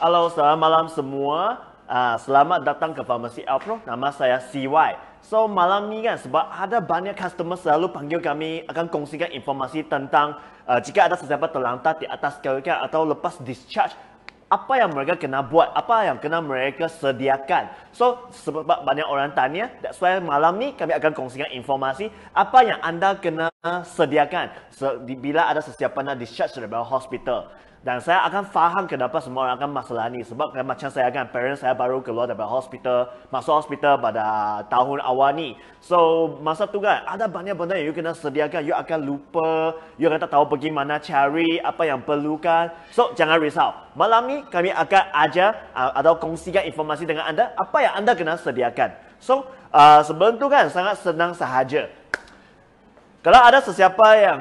Halo, selamat malam semua. Selamat datang ke Farmasi Alpro. Nama saya CY. So, malam ni kan sebab ada banyak customer selalu panggil kami akan kongsikan informasi tentang jika ada sesiapa terlantar di atas kereta atau lepas discharge, apa yang mereka kena buat, apa yang kena mereka sediakan. So, sebab banyak orang tanya, that's why malam ni kami akan kongsikan informasi apa yang anda kena sediakan bila ada sesiapa nak discharge daripada hospital. Dan saya akan faham kenapa semua orang akan masalah ni. Sebab macam saya kan, parents saya baru keluar daripada hospital, masuk hospital pada tahun awal ni. So, masa tu kan, ada banyak benda yang you kena sediakan. You akan lupa, you akan tak tahu pergi mana cari, apa yang perlukan. So, jangan risau. Malam ni kami akan ajar atau kongsikan informasi dengan anda, apa yang anda kena sediakan. So, sebelum tu kan, sangat senang sahaja. Kalau ada sesiapa yang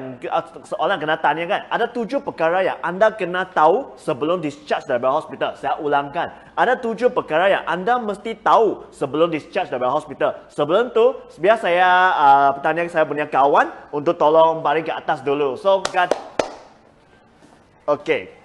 seorang kena tanya kan, ada 7 perkara yang anda kena tahu sebelum discharge daripada hospital. Saya ulangkan, ada 7 perkara yang anda mesti tahu sebelum discharge daripada hospital. Sebelum tu, biar saya bertanya saya punya kawan untuk tolong balik ke atas dulu. So, kan, okay.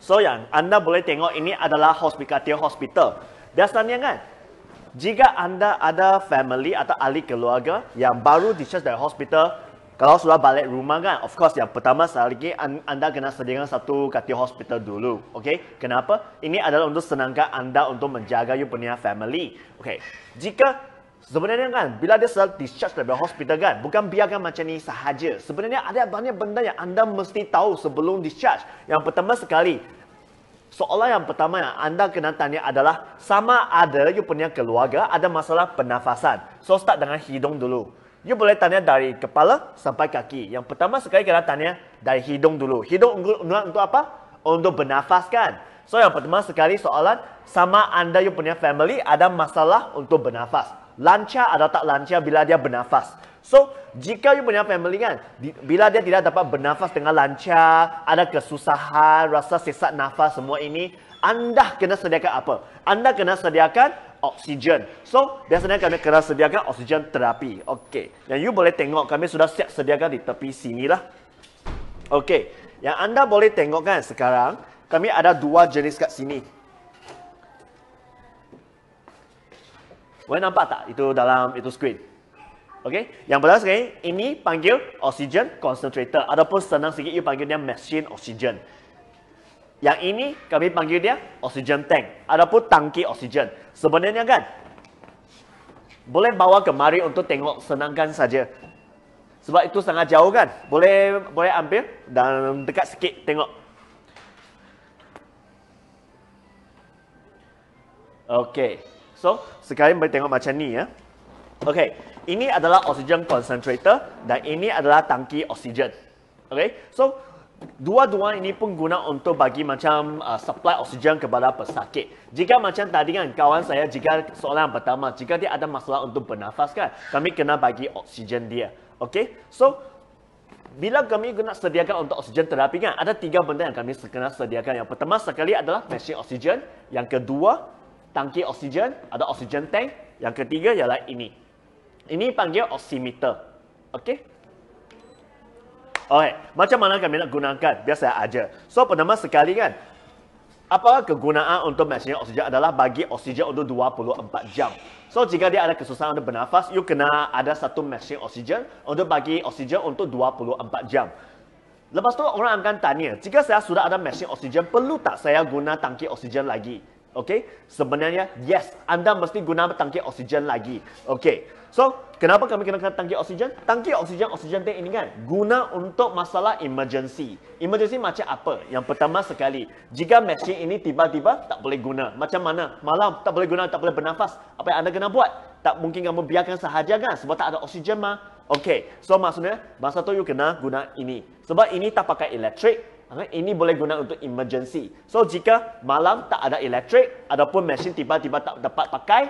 So, yang anda boleh tengok ini adalah hospital. Biasanya kan, jika anda ada family atau ahli keluarga yang baru discharge dari hospital, kalau sudah balik rumah kan, of course yang pertama sekali anda kena sediakan satu katil hospital dulu. Okay? Kenapa? Ini adalah untuk senangkan anda untuk menjaga you punya family. Okay. Jika sebenarnya kan, bila dia sudah discharge dari hospital kan, bukan biarkan macam ni sahaja. Sebenarnya ada banyak benda yang anda mesti tahu sebelum discharge. Yang pertama sekali, soalan yang pertama yang anda kena tanya adalah sama ada you punya keluarga ada masalah pernafasan. So, start dengan hidung dulu. You boleh tanya dari kepala sampai kaki. Yang pertama sekali kena tanya dari hidung dulu. Hidung untuk apa? Untuk bernafas kan? So, yang pertama sekali soalan, sama anda you punya family ada masalah untuk bernafas. Lancar atau tak lancar bila dia bernafas. So, jika you punya family kan, bila dia tidak dapat bernafas dengan lancar, ada kesusahan, rasa sesak nafas semua ini, anda kena sediakan apa? Anda kena sediakan oksigen. So, biasanya kami kena sediakan oksigen terapi. Okey. Yang you boleh tengok, kami sudah siap sediakan di tepi sini lah. Okey. Yang anda boleh tengok kan sekarang, kami ada 2 jenis kat sini. Boleh nampak tak? Itu dalam itu screen. Okey. Yang pertama sekali, ini panggil oxygen concentrator. Ataupun senang sikit, you panggil dia mesin oksigen. Yang ini, kami panggil dia oxygen tank. Ataupun tangki oksigen. Sebenarnya kan, boleh bawa kemari untuk tengok, senangkan saja. Sebab itu sangat jauh kan. Boleh ambil dan dekat sikit tengok. Okey. So, sekarang boleh tengok macam ni ya. Okey, ini adalah oxygen concentrator dan ini adalah tangki oksigen. Okey, so dua-dua ini pun guna untuk bagi macam supply oksigen kepada pesakit. Jika macam tadi kan kawan saya, jika soalan pertama, jika dia ada masalah untuk bernafas kan, kami kena bagi oksigen dia. Okey, so bila kami guna sediakan untuk oksigen terapi kan, ada 3 benda yang kami kena sediakan. Yang pertama sekali adalah mesin oksigen, yang kedua tangki oksigen, ada oksigen tank. Yang ketiga ialah ini. Ini panggil oximeter. Okey? Alright, macam mana kami nak gunakan? Biar saya ajar. So, pertama sekali kan, apa kegunaan untuk mesin oksigen adalah bagi oksigen untuk 24 jam. So, jika dia ada kesusahan untuk bernafas, you kena ada satu mesin oksigen untuk bagi oksigen untuk 24 jam. Lepas tu, orang akan tanya, jika saya sudah ada mesin oksigen, perlu tak saya guna tangki oksigen lagi? Okey, sebenarnya yes, anda mesti guna tangki oksigen lagi. Okey, so kenapa kami kena tangki oksigen? Tangki oksigen tank ini kan guna untuk masalah emergency. Emergency macam apa? Yang pertama sekali, jika mesin ini tiba-tiba tak boleh guna, macam mana? Malam tak boleh guna, tak boleh bernafas. Apa yang anda kena buat? Tak mungkin kamu biarkan sahaja kan, sebab tak ada oksigen mah. Okey, so maksudnya masa tu you kena guna ini. Sebab ini tak pakai elektrik. Ini boleh guna untuk emergency. So, jika malam tak ada elektrik, ataupun mesin tiba-tiba tak dapat pakai,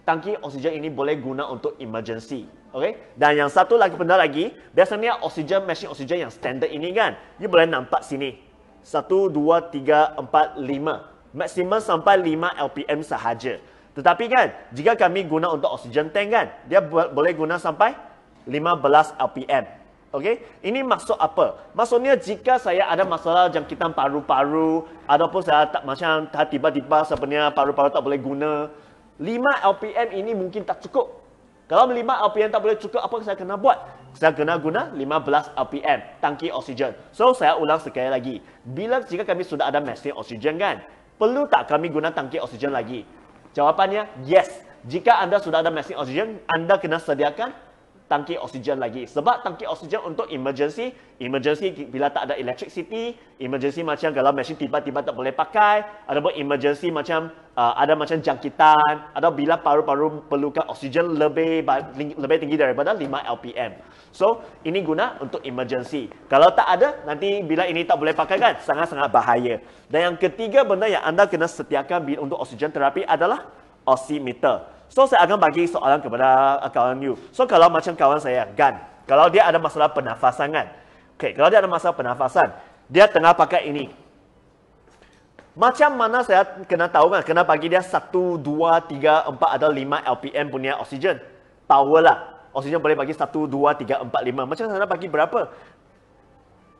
tangki oksigen ini boleh guna untuk emergency. Okay? Dan yang satu lagi benda lagi, biasanya oksigen, mesin oksigen yang standard ini kan, you boleh nampak sini. 1, 2, 3, 4, 5. Maksimum sampai 5 LPM sahaja. Tetapi kan, jika kami guna untuk oksigen tank kan, dia boleh guna sampai 15 LPM. Okey, ini maksud apa? Maksudnya jika saya ada masalah jangkitan paru-paru, ataupun saya tak macam tiba-tiba sebenarnya paru-paru tak boleh guna, 5 LPM ini mungkin tak cukup. Kalau 5 LPM tak boleh cukup, apa saya kena buat? Saya kena guna 15 LPM, tangki oksigen. So, saya ulang sekali lagi. Jika kami sudah ada mesin oksigen kan, perlu tak kami guna tangki oksigen lagi? Jawapannya, yes. Jika anda sudah ada mesin oksigen, anda kena sediakan tangki oksigen lagi. Sebab tangki oksigen untuk emergency bila tak ada electricity, emergency macam kalau mesin tiba-tiba tak boleh pakai, ataupun emergency macam ada macam jangkitan, atau bila paru-paru perlukan oksigen lebih tinggi daripada 5 LPM. So, ini guna untuk emergency. Kalau tak ada, nanti bila ini tak boleh pakai kan, sangat-sangat bahaya. Dan yang ketiga benda yang anda kena sediakan untuk oksigen terapi adalah oximeter. So, saya akan bagi soalan kepada kawan you. So, kalau macam kawan saya, Gan, kalau dia ada masalah pernafasan kan. Okay, kalau dia ada masalah pernafasan, dia tengah pakai ini. Macam mana saya kena tahu kan, kena bagi dia 1, 2, 3, 4 atau 5 LPM punya oksigen. Power lah. Oksigen boleh bagi 1, 2, 3, 4, 5. Macam saya nak bagi berapa?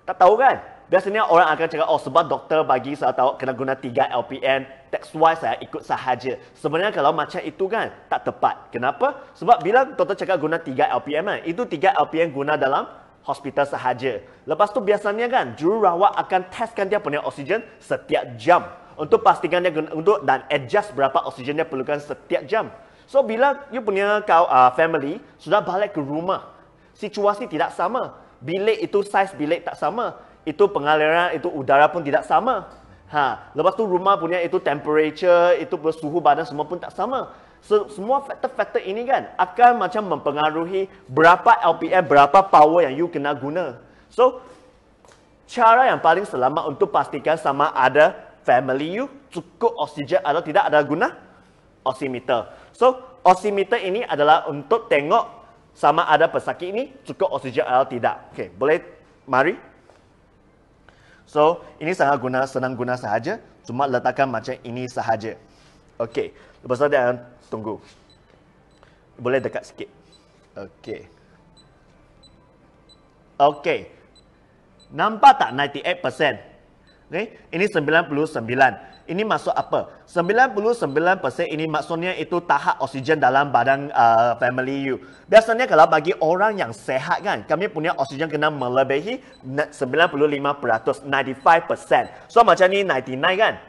Tak tahu kan? Biasanya orang akan cakap, oh sebab doktor bagi saya tahu kena guna 3 LPM, that's why saya ikut sahaja. Sebenarnya kalau macam itu kan, tak tepat. Kenapa? Sebab bila doktor cakap guna 3 LPM kan, itu 3 LPM guna dalam hospital sahaja. Lepas tu biasanya kan, jururawat akan testkan dia punya oksigen setiap jam. Untuk pastikan dia dan adjust berapa oksigen dia perlukan setiap jam. So, bila you punya family sudah balik ke rumah, situasi tidak sama. Bilik itu, saiz bilik tak sama. Itu pengaliran, itu udara pun tidak sama. Lepas tu rumah punya itu temperature, itu suhu badan semua pun tak sama. Semua faktor-faktor ini kan akan macam mempengaruhi berapa LPM, berapa power yang you kena guna. So, cara yang paling selamat untuk pastikan sama ada family you cukup oksigen atau tidak ada guna oximeter. So, oximeter ini adalah untuk tengok sama ada pesakit ini cukup oksigen atau tidak. Okey, boleh mari. So, ini sangat senang guna sahaja. Cuma letakkan macam ini sahaja. Okey, lepas tu dia akan tunggu. Boleh dekat sikit. Okey. Okey. Nampak tak 98%? Okay? Ini 99. Ini maksud apa? 99% ini maksudnya itu tahap oksigen dalam badan family you. Biasanya kalau bagi orang yang sehat kan, kami punya oksigen kena melebihi 95%, 95%. So macam ni 99 kan?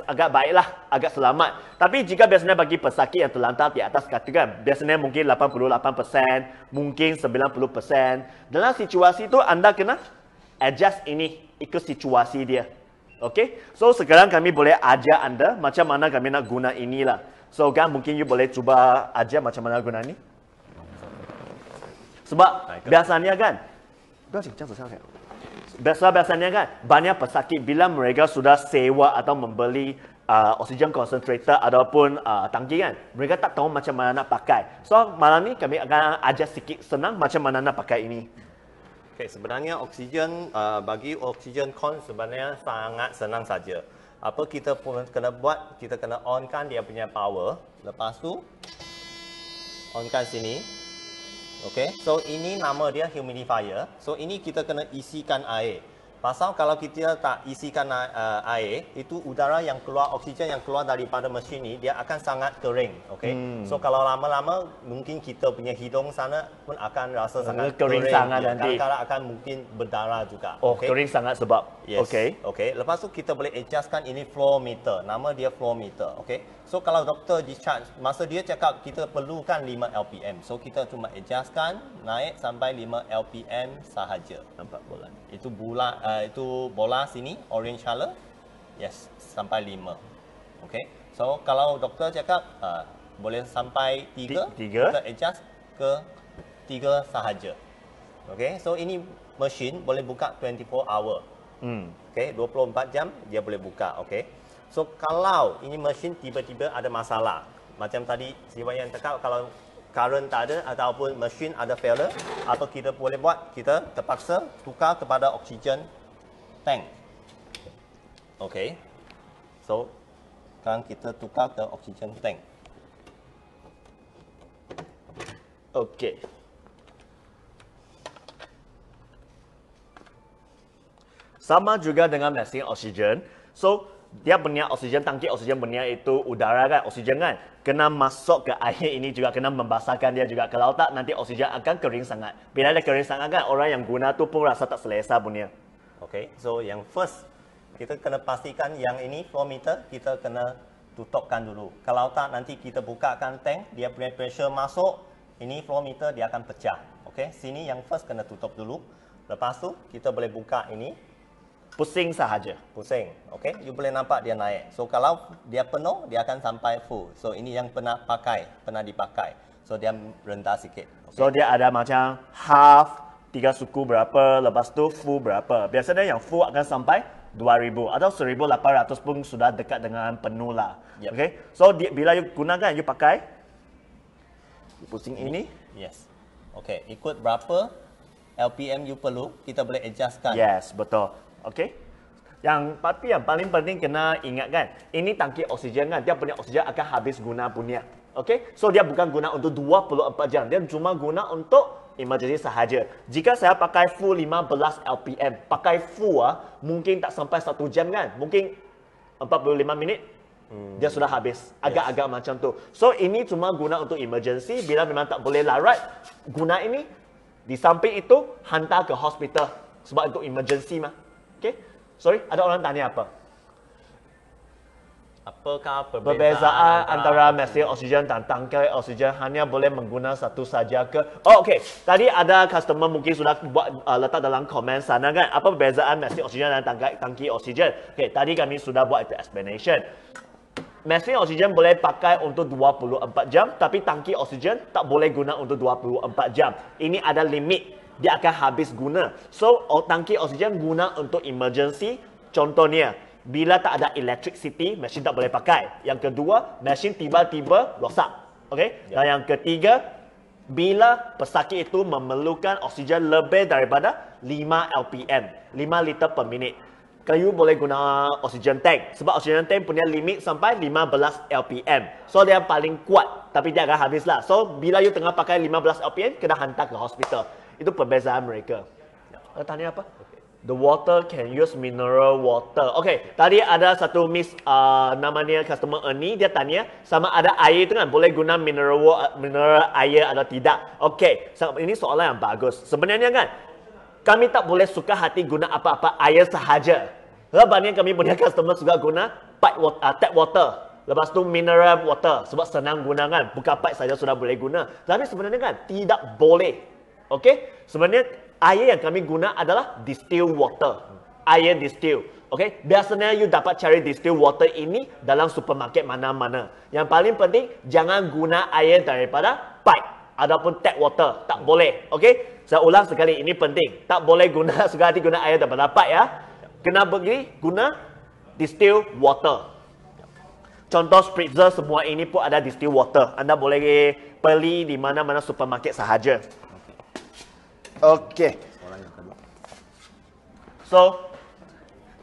Agak baiklah, agak selamat. Tapi jika biasanya bagi pesakit yang terlantar di atas kata kan, biasanya mungkin 88%, mungkin 90%. Dalam situasi itu anda kena adjust ini ikut situasi dia. Okey, so sekarang kami boleh ajar anda macam mana kami nak guna inilah. So kan mungkin you boleh cuba ajar macam mana guna ni. Sebab biasanya kan, biasanya kan banyak pesakit bila mereka sudah sewa atau membeli oksigen concentrator ataupun tangki kan, mereka tak tahu macam mana nak pakai. So malam ni kami akan ajar sikit senang macam mana nak pakai ini. Okay, sebenarnya oksigen, bagi oksigen con sebenarnya sangat senang saja. Apa kita pun kena buat, kita kena onkan dia punya power. Lepas tu, onkan sini. Okay, so ini nama dia humidifier. So ini kita kena isikan air. Pasal kalau kita tak isikan air, itu udara yang keluar, oksigen yang keluar daripada mesin ni, dia akan sangat kering. Okay? So kalau lama-lama, mungkin kita punya hidung sana pun akan rasa sangat kering. Sangat nanti. Kadang-kadang akan mungkin berdarah juga. Oh, okay? Kering sangat sebab. Yes. Okay. Okay. Lepas tu kita boleh adjustkan ini flow meter. Nama dia flow meter. Okay. So kalau doktor discharge, masa dia cakap kita perlukan 5 LPM. So kita cuma adjustkan naik sampai 5 LPM sahaja. Nampak bola? Itu bola sini orange color. Yes, sampai 5. Okay. So kalau doktor cakap boleh sampai 3, kita adjust ke 3 sahaja. Okay. So ini mesin boleh buka 24 hour. Okay, 24 jam dia boleh buka. Okay. So kalau ini mesin tiba-tiba ada masalah, macam tadi si Wayan cakap, kalau current tak ada ataupun mesin ada failure, atau kita boleh buat, kita terpaksa tukar kepada oksigen tank. Okay. So sekarang kita tukar ke oksigen tank. Okey. Sama juga dengan mesin oksigen. So, dia punya oksigen, tangki oksigen punya itu udara kan, oksigen kan. Kena masuk ke air ini juga kena membasahkan dia juga. Kalau tak, nanti oksigen akan kering sangat. Bila dia kering sangat kan, orang yang guna tu pun rasa tak selesa punya. Okay, so yang first, kita kena pastikan yang ini flow meter, kita kena tutupkan dulu. Kalau tak, nanti kita bukakan tank, dia punya pressure masuk, ini flow meter dia akan pecah. Okay, sini yang first kena tutup dulu. Lepas tu, kita boleh buka ini. Pusing sahaja. Pusing, okay? You boleh nampak dia naik. So kalau dia penuh, dia akan sampai full. So ini yang pernah dipakai. So dia rendah sikit. Okay? So dia ada macam half, 3 suku berapa, lepas tu full berapa. Biasanya yang full akan sampai 2,000 atau 1,800 pun sudah dekat dengan penuh lah. Yep. Okay? So bila you gunakan, you pakai pusing ini. Yes. Okay, ikut berapa LPM you perlu, kita boleh adjustkan. Yes, betul. Okey. Yang paling penting kena ingat kan, ini tangki oksigen kan, dia punya oksigen akan habis guna punya. Okey. So dia bukan guna untuk 24 jam, dia cuma guna untuk emergency sahaja. Jika saya pakai full 15 LPM, pakai full mungkin tak sampai 1 jam kan, mungkin 45 minit. Dia sudah habis. Agak-agak macam tu. So ini cuma guna untuk emergency, bila memang tak boleh larat, guna ini. Di samping itu hantar ke hospital sebab itu emergency mah. Okay? Sorry, ada orang tanya apa? Apakah Perbezaan antara mesin oksigen dan tangki oksigen hanya boleh menggunakan satu saja ke? Oh, okey. Tadi ada customer mungkin sudah buat letak dalam komen sana kan. Apa perbezaan mesin oksigen dan tangki oksigen? Okey, tadi kami sudah buat itu explanation. Mesin oksigen boleh pakai untuk 24 jam, tapi tangki oksigen tak boleh guna untuk 24 jam. Ini ada limit. Dia akan habis guna. So, tangki oksigen guna untuk emergency. Contohnya, bila tak ada electricity, mesin tak boleh pakai. Yang kedua, mesin tiba-tiba rosak. Okay? Dan yang ketiga, bila pesakit itu memerlukan oksigen lebih daripada 5 LPM, 5 liter per minit. Kayu boleh guna oksigen tank. Sebab oksigen tank punya limit sampai 15 LPM. So, dia paling kuat. Tapi dia akan habis lah. So, bila you tengah pakai 15 LPM, kena hantar ke hospital. Itu perbezaan mereka. Tanya apa? The water can use mineral water. Okay, tadi ada satu miss namanya customer Ernie, dia tanya sama ada air itu kan boleh guna mineral air atau tidak. Okay, ini soalan yang bagus. Sebenarnya kan kami tak boleh suka hati guna apa-apa air sahaja. Banyak kami punya customer suka guna tap water. Lepas tu mineral water sebab senang guna kan. Buka pipe saja sudah boleh guna. Tapi sebenarnya kan tidak boleh. Okey, sebenarnya air yang kami guna adalah distilled water. Air distill. Okey, biasanya you dapat cari distilled water ini dalam supermarket mana-mana. Yang paling penting jangan guna air daripada pipe ataupun tap water. Tak boleh. Okey, saya ulang sekali, ini penting. Tak boleh guna suka hati guna air daripada pipe ya. Kena pergi guna distilled water. Contoh spritzer semua ini pun ada distilled water. Anda boleh beli di mana-mana supermarket sahaja. Okey. So,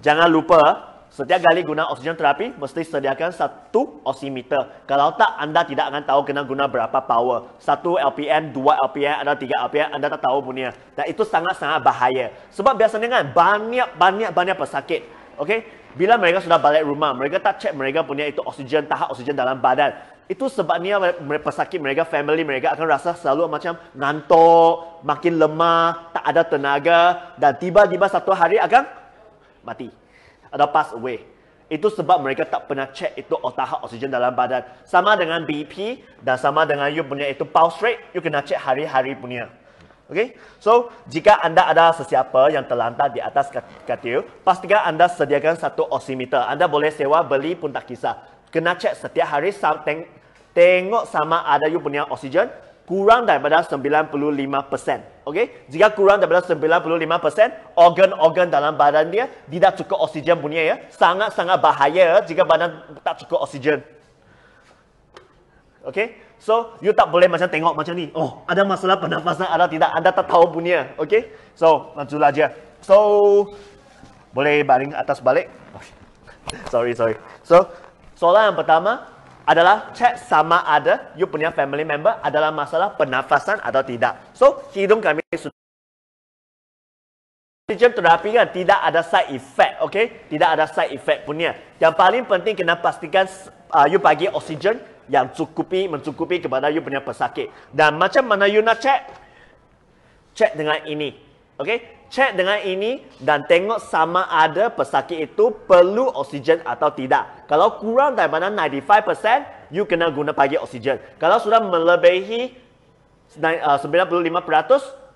jangan lupa setiap kali guna oksigen terapi mesti sediakan satu oximeter. Kalau tak, anda tidak akan tahu kena guna berapa power. 1 LPM, 2 LPM, ada 3 LPM, anda tak tahu punya. Dan itu sangat-sangat bahaya. Sebab biasanya kan banyak pesakit. Okey, bila mereka sudah balik rumah, mereka tak cek mereka punya itu oksigen, tahap oksigen dalam badan. Itu sebabnya pesakit mereka, family mereka akan rasa selalu macam ngantuk, makin lemah, tak ada tenaga, dan tiba-tiba satu hari akan mati atau pass away. Itu sebab mereka tak pernah cek itu tahap oksigen dalam badan. Sama dengan BP dan sama dengan you punya itu pulse rate, you kena cek hari-hari punya. Okay? So, jika anda ada sesiapa yang terlantar di atas katil, pastikan anda sediakan satu oximeter. Anda boleh sewa, beli pun tak kisah. Kena cek setiap hari, tengok sama ada you punya oksigen kurang daripada 95%. Okay? Jika kurang daripada 95%, organ-organ dalam badan dia tidak cukup oksigen punya ya. Sangat-sangat bahaya jika badan tak cukup oksigen. Okay? So, you tak boleh macam tengok macam ni. Oh, ada masalah pernafasan atau tidak. Anda tak tahu punya. Okay? So, majulah aja. So, boleh baring atas balik. Sorry. So, soalan yang pertama, adalah cek sama ada you punya family member adalah masalah pernafasan atau tidak. So, hidung kami sudah oksigen terapi kan tidak ada side effect, okay? Tidak ada side effect punya. Yang paling penting kena pastikan you bagi oksigen yang mencukupi kepada you punya pesakit. Dan macam mana you nak cek? Cek dengan ini, okay? Cek dengan ini dan tengok sama ada pesakit itu perlu oksigen atau tidak. Kalau kurang daripada 95%, you kena guna bagi oksigen. Kalau sudah melebihi 95%,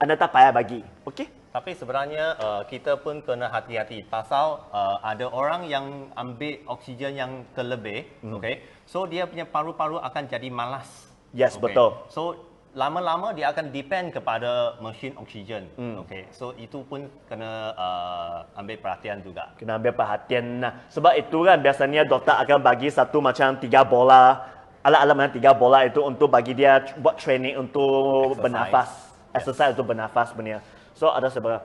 anda tak payah bagi. Okey? Tapi sebenarnya kita pun kena hati-hati pasal ada orang yang ambil oksigen yang terlebih, okey. So dia punya paru-paru akan jadi malas. Yes, okay. betul. So lama-lama dia akan depend kepada mesin oksigen. Okey. So itu pun kena ambil perhatian juga. Kena ambil perhatian. Nah, sebab itu kan biasanya doktor akan bagi satu macam 3 bola, alat-alat macam 3 bola itu untuk bagi dia buat training untuk bernafas. Exercise untuk bernafas sebenarnya. So ada seberapa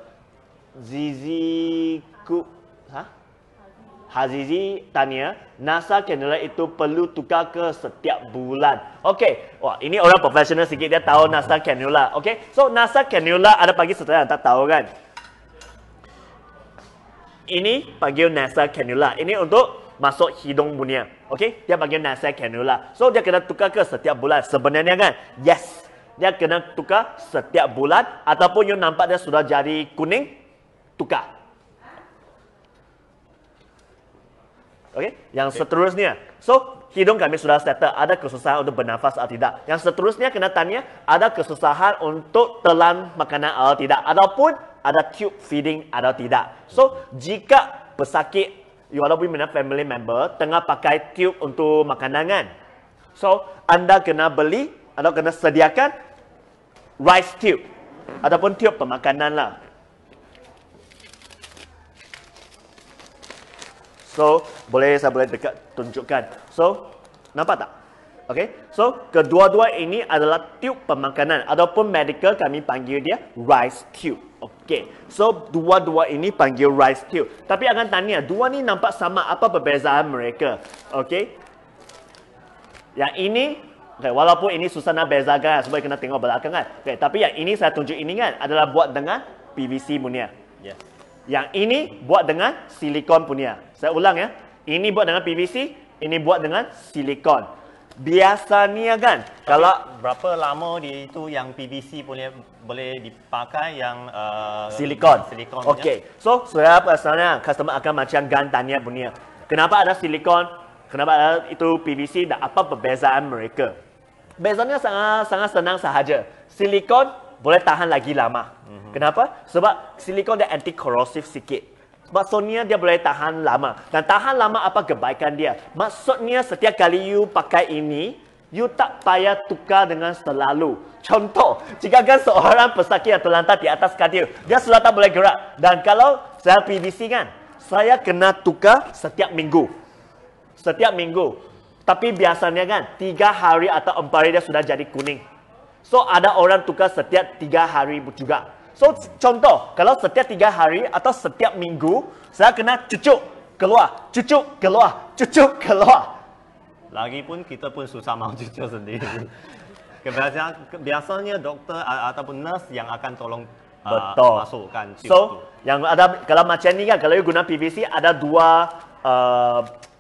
Hazizi tanya, NASA cannula itu perlu tukar ke setiap bulan. Okey, wah ini orang profesional sikit dia tahu NASA cannula. Okey, so NASA cannula ada bagi setelah yang tak tahu kan. Ini panggil NASA cannula. Ini untuk masuk hidung punya. Okey, dia panggil NASA cannula. So dia kena tukar ke setiap bulan sebenarnya kan? Yes. Dia kena tukar setiap bulan ataupun you nampak dia sudah jadi kuning, tukar. Okey, yang seterusnya. So, hidung kami sudah settle, ada kesusahan untuk bernafas atau tidak. Yang seterusnya kena tanya, ada kesusahan untuk telan makanan atau tidak ataupun ada tube feeding atau tidak. So, jika pesakit walaupun mana family member tengah pakai tube untuk makanan kan. So, anda kena beli atau kena sediakan rice tube ataupun tube pemakanan lah. So, saya boleh dekat tunjukkan. So, nampak tak? Okay. So, kedua-dua ini adalah tube pemakanan ataupun medical kami panggil dia rice tube. Okay. So, dua-dua ini panggil rice tube. Tapi akan tanya, dua ni nampak sama, apa perbezaan mereka? Okay. Yang ini okay, walaupun ini susah nak bezakan sebab kena tengok belakang kan. Okay, tapi yang ini saya tunjuk ini kan adalah buat dengan PVC punya. Yes. Yang ini buat dengan silikon punya. Saya ulang ya. Ini buat dengan PVC, ini buat dengan silikon. Biasanya kan kalau berapa lama dia itu yang PVC boleh dipakai yang silikon. Okey. So, saya asalnya customer akan macam gan tanya punya. Kenapa ada silikon? Kenapa ada itu PVC dan apa perbezaan mereka? Bezanya sangat senang sahaja. Silikon boleh tahan lagi lama. Kenapa? Sebab silikon dia anti-korosif sikit. Maksudnya dia boleh tahan lama. Dan tahan lama apa kebaikan dia? Maksudnya setiap kali you pakai ini, you tak payah tukar dengan selalu. Contoh, jika kan seorang pesakit yang terlantar di atas katil, dia sudah tak boleh gerak. Dan kalau saya PVC kan, saya kena tukar setiap minggu. Setiap minggu. Tapi biasanya kan 3 hari atau 4 hari dia sudah jadi kuning. So ada orang tukar setiap 3 hari juga. So contoh, kalau setiap 3 hari atau setiap minggu saya kena cucuk keluar, cucuk keluar, cucuk keluar. Lagipun kita pun susah mau cucuk sendiri. Biasanya doktor ataupun nurse yang akan tolong masukkan tube. So yang ada kalau macam ni kan, kalau you guna PVC ada dua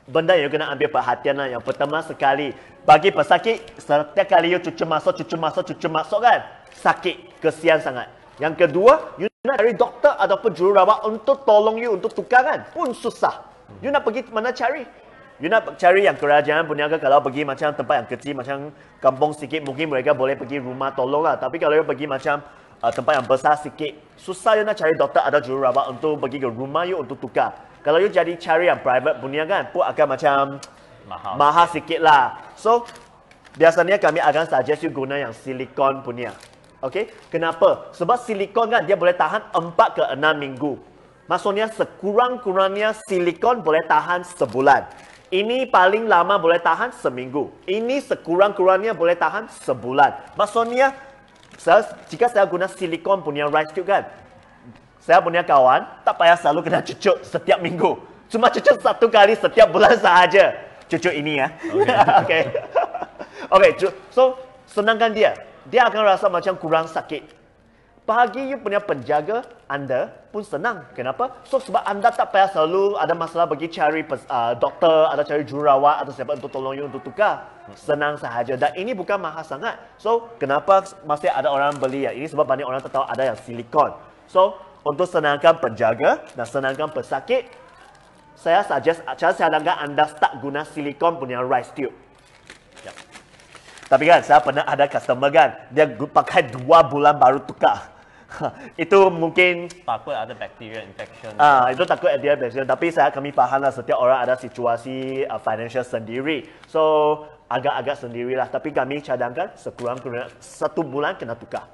benda yang kena ambil perhatian lah. Yang pertama sekali, bagi pesakit, setiap kali you cucu masuk kan, sakit, kesian sangat. Yang kedua, you nak cari doktor ataupun jururawat untuk tolong you untuk tukar kan, pun susah. You nak pergi mana cari? You nak cari yang kerajaan punya ke, kalau pergi macam tempat yang kecil, macam kampung sikit, mungkin mereka boleh pergi rumah tolong lah. Tapi kalau you pergi macam tempat yang besar sikit, susah you nak cari doktor atau jururawat untuk pergi ke rumah you untuk tukar. Kalau you jadi cari yang private punya kan, pun akan macam mahal sikit lah. So, biasanya kami akan suggest you guna yang silikon punya. Okay? Kenapa? Sebab silikon kan, dia boleh tahan 4 ke 6 minggu. Maksudnya, sekurang-kurangnya silikon boleh tahan sebulan. Ini paling lama boleh tahan seminggu. Ini sekurang-kurangnya boleh tahan sebulan. Maksudnya, jika saya guna silikon punya rice tube kan, saya punya kawan tak payah selalu kena cucuk setiap minggu. Cuma cucuk 1 kali setiap bulan sahaja. cucu ini ya. Okay. Okay, so senangkan dia. Dia akan rasa macam kurang sakit. Bagi you punya penjaga, anda pun senang. Kenapa? So, sebab anda tak payah selalu ada masalah bagi cari doktor, atau cari jururawat, atau siapa untuk tolong you untuk tukar. Senang sahaja. Dan ini bukan mahal sangat. So, kenapa masih ada orang beli yang ini? Sebab banyak orang tak tahu ada yang silikon. So, untuk senangkan penjaga dan senangkan pesakit, saya sarankan anda start guna silikon punya rice tube. Yep. Tapi kan, saya pernah ada customer kan, dia pakai 2 bulan baru tukar. Itu mungkin takut ada bacteria infection. Itu takut ada bacteria. Tapi kami fahamlah setiap orang ada situasi financial sendiri. So, agak-agak sendirilah. Tapi kami cadangkan sekurang-kurangnya 1 bulan kena tukar.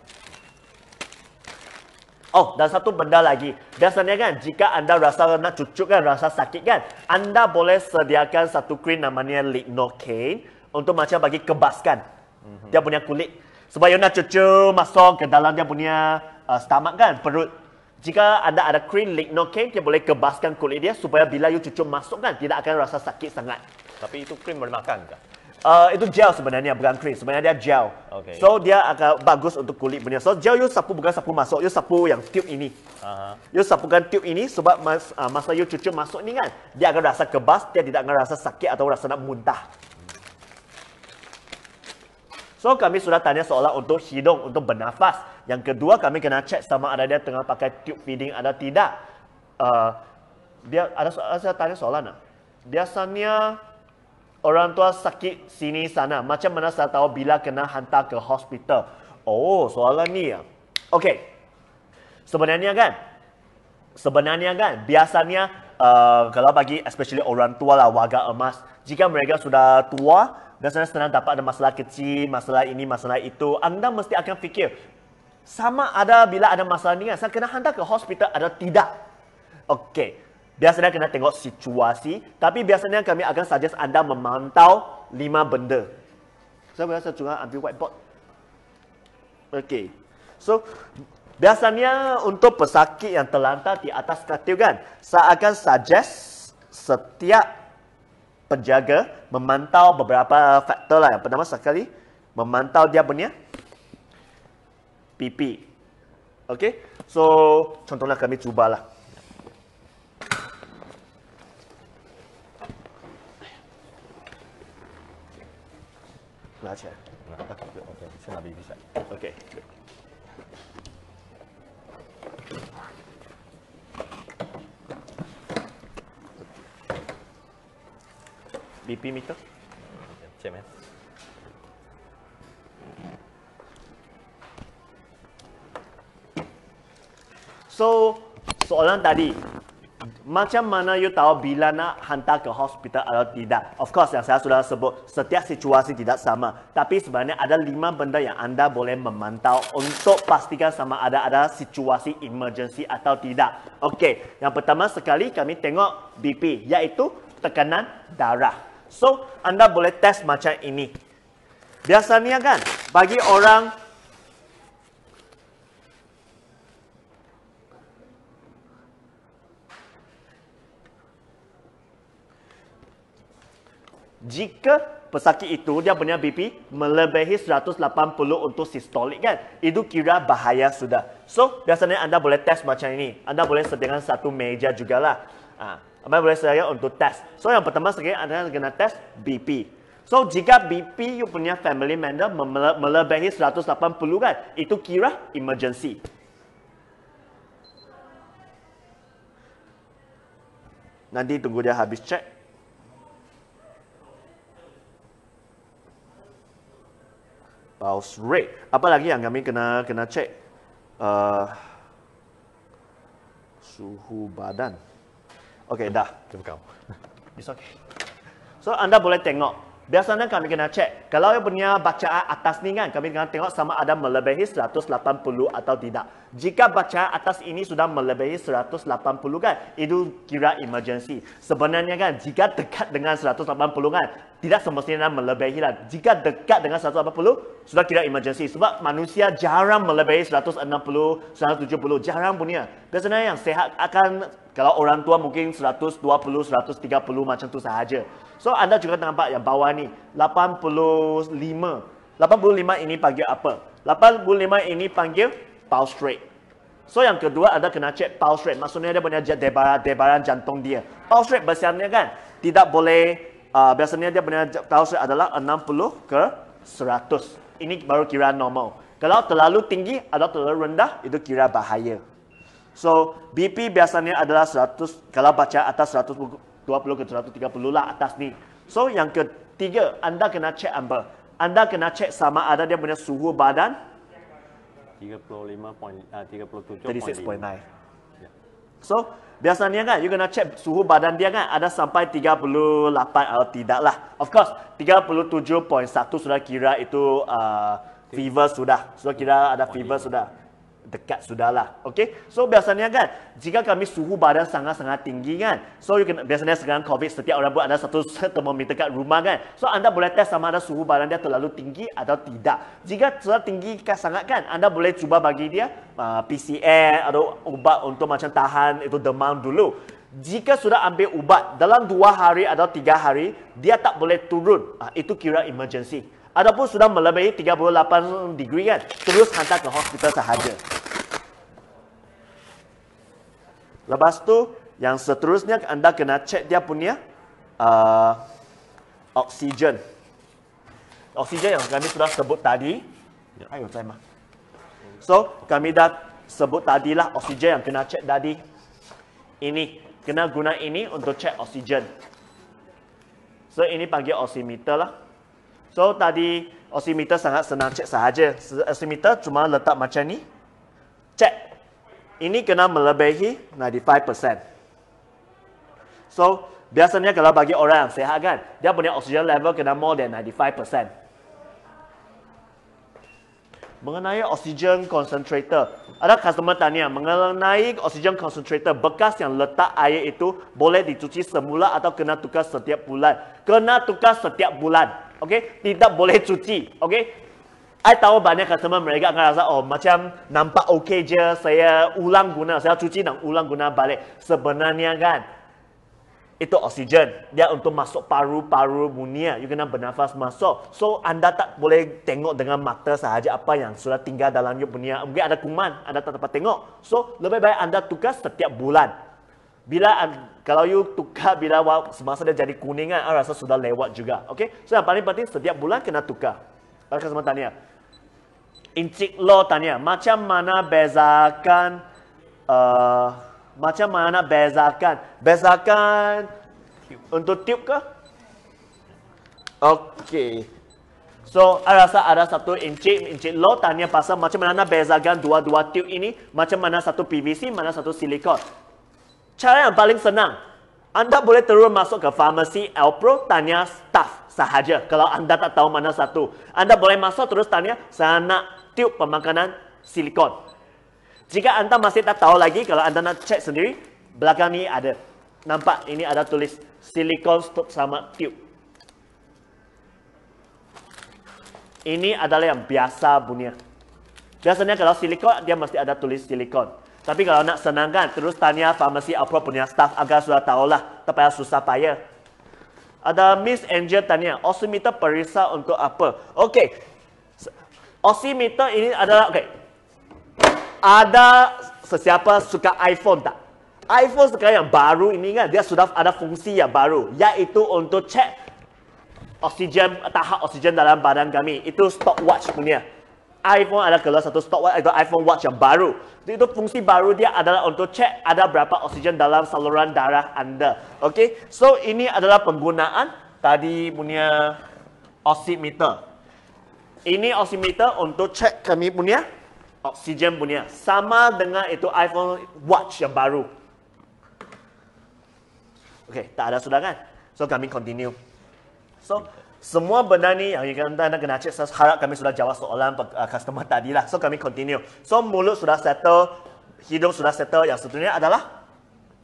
Oh, dan satu benda lagi. Biasanya kan, jika anda rasa nak cucuk kan, rasa sakit kan, anda boleh sediakan satu krim namanya lignocaine untuk macam bagi kebaskan dia punya kulit. Sebab you nak cucu masuk ke dalam dia punya stomach kan, perut. Jika anda ada krim lignocaine, dia boleh kebaskan kulit dia supaya bila you cucu masuk kan, tidak akan rasa sakit sangat. Tapi itu krim boleh makan ke? Itu gel sebenarnya, bukan krim. Sebenarnya dia gel. Okay. So, dia akan bagus untuk kulit punya. So, gel you sapu bukan sapu masuk. You sapu yang tube ini. You sapukan tube ini sebab masa you cucu masuk ni kan, dia akan rasa kebas, dia tidak akan rasa sakit atau rasa nak muntah. So, kami sudah tanya soalan untuk hidung, untuk bernafas. Yang kedua, kami kena cek sama ada dia tengah pakai tube feeding atau tidak. Dia ada saya tanya soalan tak? Biasanya orang tua sakit sini sana. Macam mana saya tahu bila kena hantar ke hospital? Oh, soalan ni ya. Okey. Sebenarnya kan, biasanya kalau bagi especially orang tua lah, warga emas, jika mereka sudah tua, biasanya senang dapat ada masalah kecil, masalah ini, masalah itu. Anda mesti akan fikir, sama ada bila ada masalah ni kan, saya kena hantar ke hospital atau tidak. Okey. Biasanya kena tengok situasi, tapi biasanya kami akan suggest anda memantau 5 benda. Saya biasa juga ambil whiteboard. Okey. So, biasanya untuk pesakit yang terlantar di atas katil kan, saya akan suggest setiap penjaga memantau beberapa faktor lah. Yang pertama sekali, memantau dia punya pipi. Okey. So, contohnya kami cubalah.拿起来。OK， 先拿 BB 下。OK。BP meter? 前面。So, soalan tadi, macam mana you tahu bila nak hantar ke hospital atau tidak? Of course, yang saya sudah sebut, setiap situasi tidak sama. Tapi sebenarnya ada 5 benda yang anda boleh memantau untuk pastikan sama ada situasi emergency atau tidak. Okey, yang pertama sekali kami tengok BP, iaitu tekanan darah. So, anda boleh test macam ini. Biasanya kan, bagi orang jika pesakit itu dia punya BP melebihi 180 untuk sistolik kan, itu kira bahaya sudah. So, biasanya anda boleh test macam ini. Anda boleh sediakan satu meja jugalah. Anda boleh sediakan untuk test. So, yang pertama sekali anda kena test BP. So, jika BP you punya family member melebihi 180 kan, itu kira emergency. Nanti tunggu dia habis cek. Pulse rate. Apa lagi yang kami kena cek? Suhu badan. Okey, dah. Kau. It's okay. So, anda boleh tengok. Biasanya kami kena cek. Kalau you punya bacaan atas ni kan, kami kena tengok sama ada melebihi 180 atau tidak. Jika bacaan atas ini sudah melebihi 180 kan, itu kira emergency. Sebenarnya kan, jika dekat dengan 180 kan, tidak semestinya melebihi lah. Jika dekat dengan 180, sudah kira emergency. Sebab manusia jarang melebihi 160, 170. Jarang punya. Biasanya yang sehat akan Kalau orang tua mungkin 120, 130 macam tu sahaja. So anda juga nampak yang bawah ni 85. 85 ini panggil apa? 85 ini panggil pulse rate. So yang kedua anda kena cek pulse rate. Maksudnya dia punya debaran jantung dia. Pulse rate biasanya kan tidak boleh, biasanya dia punya pulse rate adalah 60 ke 100. Ini baru kira normal. Kalau terlalu tinggi atau terlalu rendah, itu kira bahaya. So, BP biasanya adalah 100, kalau baca atas 120 ke 130 lah atas ni. So, yang ketiga, anda kena cek apa? Anda kena cek sama ada dia punya suhu badan 36.5. 36.9. So, biasanya kan, you kena cek suhu badan dia kan, ada sampai 38 atau tidak lah. Of course, 37.1 sudah kira itu fever sudah. Sudah kira ada fever sudah. Dekat sudahlah. Okay? So biasanya kan, jika kami suhu badan sangat-sangat tinggi kan, so biasanya sekarang COVID setiap orang pun ada satu termometer kat rumah kan. So anda boleh test sama ada suhu badan dia terlalu tinggi atau tidak. Jika terlalu tinggi sangat kan, anda boleh cuba bagi dia PCR atau ubat untuk macam tahan itu demam dulu. Jika sudah ambil ubat dalam 2 hari atau 3 hari, dia tak boleh turun. Itu kira emergency. Adapun sudah melebihi 38 degree kan, terus hantar ke hospital sahaja. Lepas tu, yang seterusnya anda kena cek dia punya oksigen. Oksigen yang kami sudah sebut tadi. Ayo, saya mah. So, kami dah sebut tadilah oksigen yang kena cek tadi. Ini, kena guna ini untuk cek oksigen. So, ini panggil oximeter lah. So, tadi oximeter sangat senang cek sahaja. Oximeter cuma letak macam ni. Cek. Ini kena melebihi 95%. So, biasanya kalau bagi orang yang sehat kan, dia punya oksigen level kena more than 95%. Mengenai oksigen concentrator, ada customer tanya, mengenai oksigen concentrator, bekas yang letak air itu boleh dicuci semula atau kena tukar setiap bulan? Kena tukar setiap bulan. Okay? Tidak boleh cuci. Okay? I tahu banyak customer mereka akan rasa, oh macam nampak okey je, saya ulang guna, saya cuci dan ulang guna balik. Sebenarnya kan, itu oksigen. Dia untuk masuk paru-paru munia. You kena bernafas masuk. So, anda tak boleh tengok dengan mata sahaja apa yang sudah tinggal dalam you punya. Mungkin ada kuman, anda tak dapat tengok. So, lebih baik anda tukar setiap bulan. Kalau you tukar bila semasa dia jadi kuning kan, I rasa sudah lewat juga. Okay? So, yang paling penting setiap bulan kena tukar. Ada customer tanya. Encik Lo tanya, macam mana bezakan untuk tube ke? Okey. So, I rasa ada satu Encik Lo tanya pasal macam mana bezakan dua-dua tube ini, macam mana satu PVC, mana satu silikon. Cara yang paling senang, anda boleh terus masuk ke farmasi Alpro, tanya staff sahaja. Kalau anda tak tahu mana satu, anda boleh masuk terus tanya, saya nak tube pemakanan silikon. Jika anda masih tak tahu lagi, kalau anda nak cek sendiri, belakang ni ada. Nampak ini ada tulis silikon stop sama tube. Ini adalah yang biasa punya. Biasanya kalau silikon, dia mesti ada tulis silikon. Tapi kalau nak senangkan, terus tanya farmasi Alpro punya staff agar sudah tahulah. Tak payah susah payah. Ada Miss Angel tanya, oximeter periksa untuk apa? Okey. Oximeter ini adalah, ada sesiapa suka iPhone tak? iPhone sekarang yang baru ini kan, dia sudah ada fungsi yang baru, iaitu untuk cek oksigen, tahap oksigen dalam badan kami. Itu stopwatch punya. iPhone ada keluar satu stopwatch, itu iPhone Watch yang baru. Itu fungsi baru dia adalah untuk cek ada berapa oksigen dalam saluran darah anda. Okay? So, ini adalah penggunaan tadi punya oximeter. Ini oximeter untuk cek kami punya oksigen punya. Sama dengan itu iPhone Watch yang baru. Okey, tak ada sudah kan? So, kami continue. So, semua benda ni yang anda kena cek, saya harap kami sudah jawab soalan customer tadi lah. So, kami continue. So, mulut sudah settle, hidung sudah settle. Yang seterusnya adalah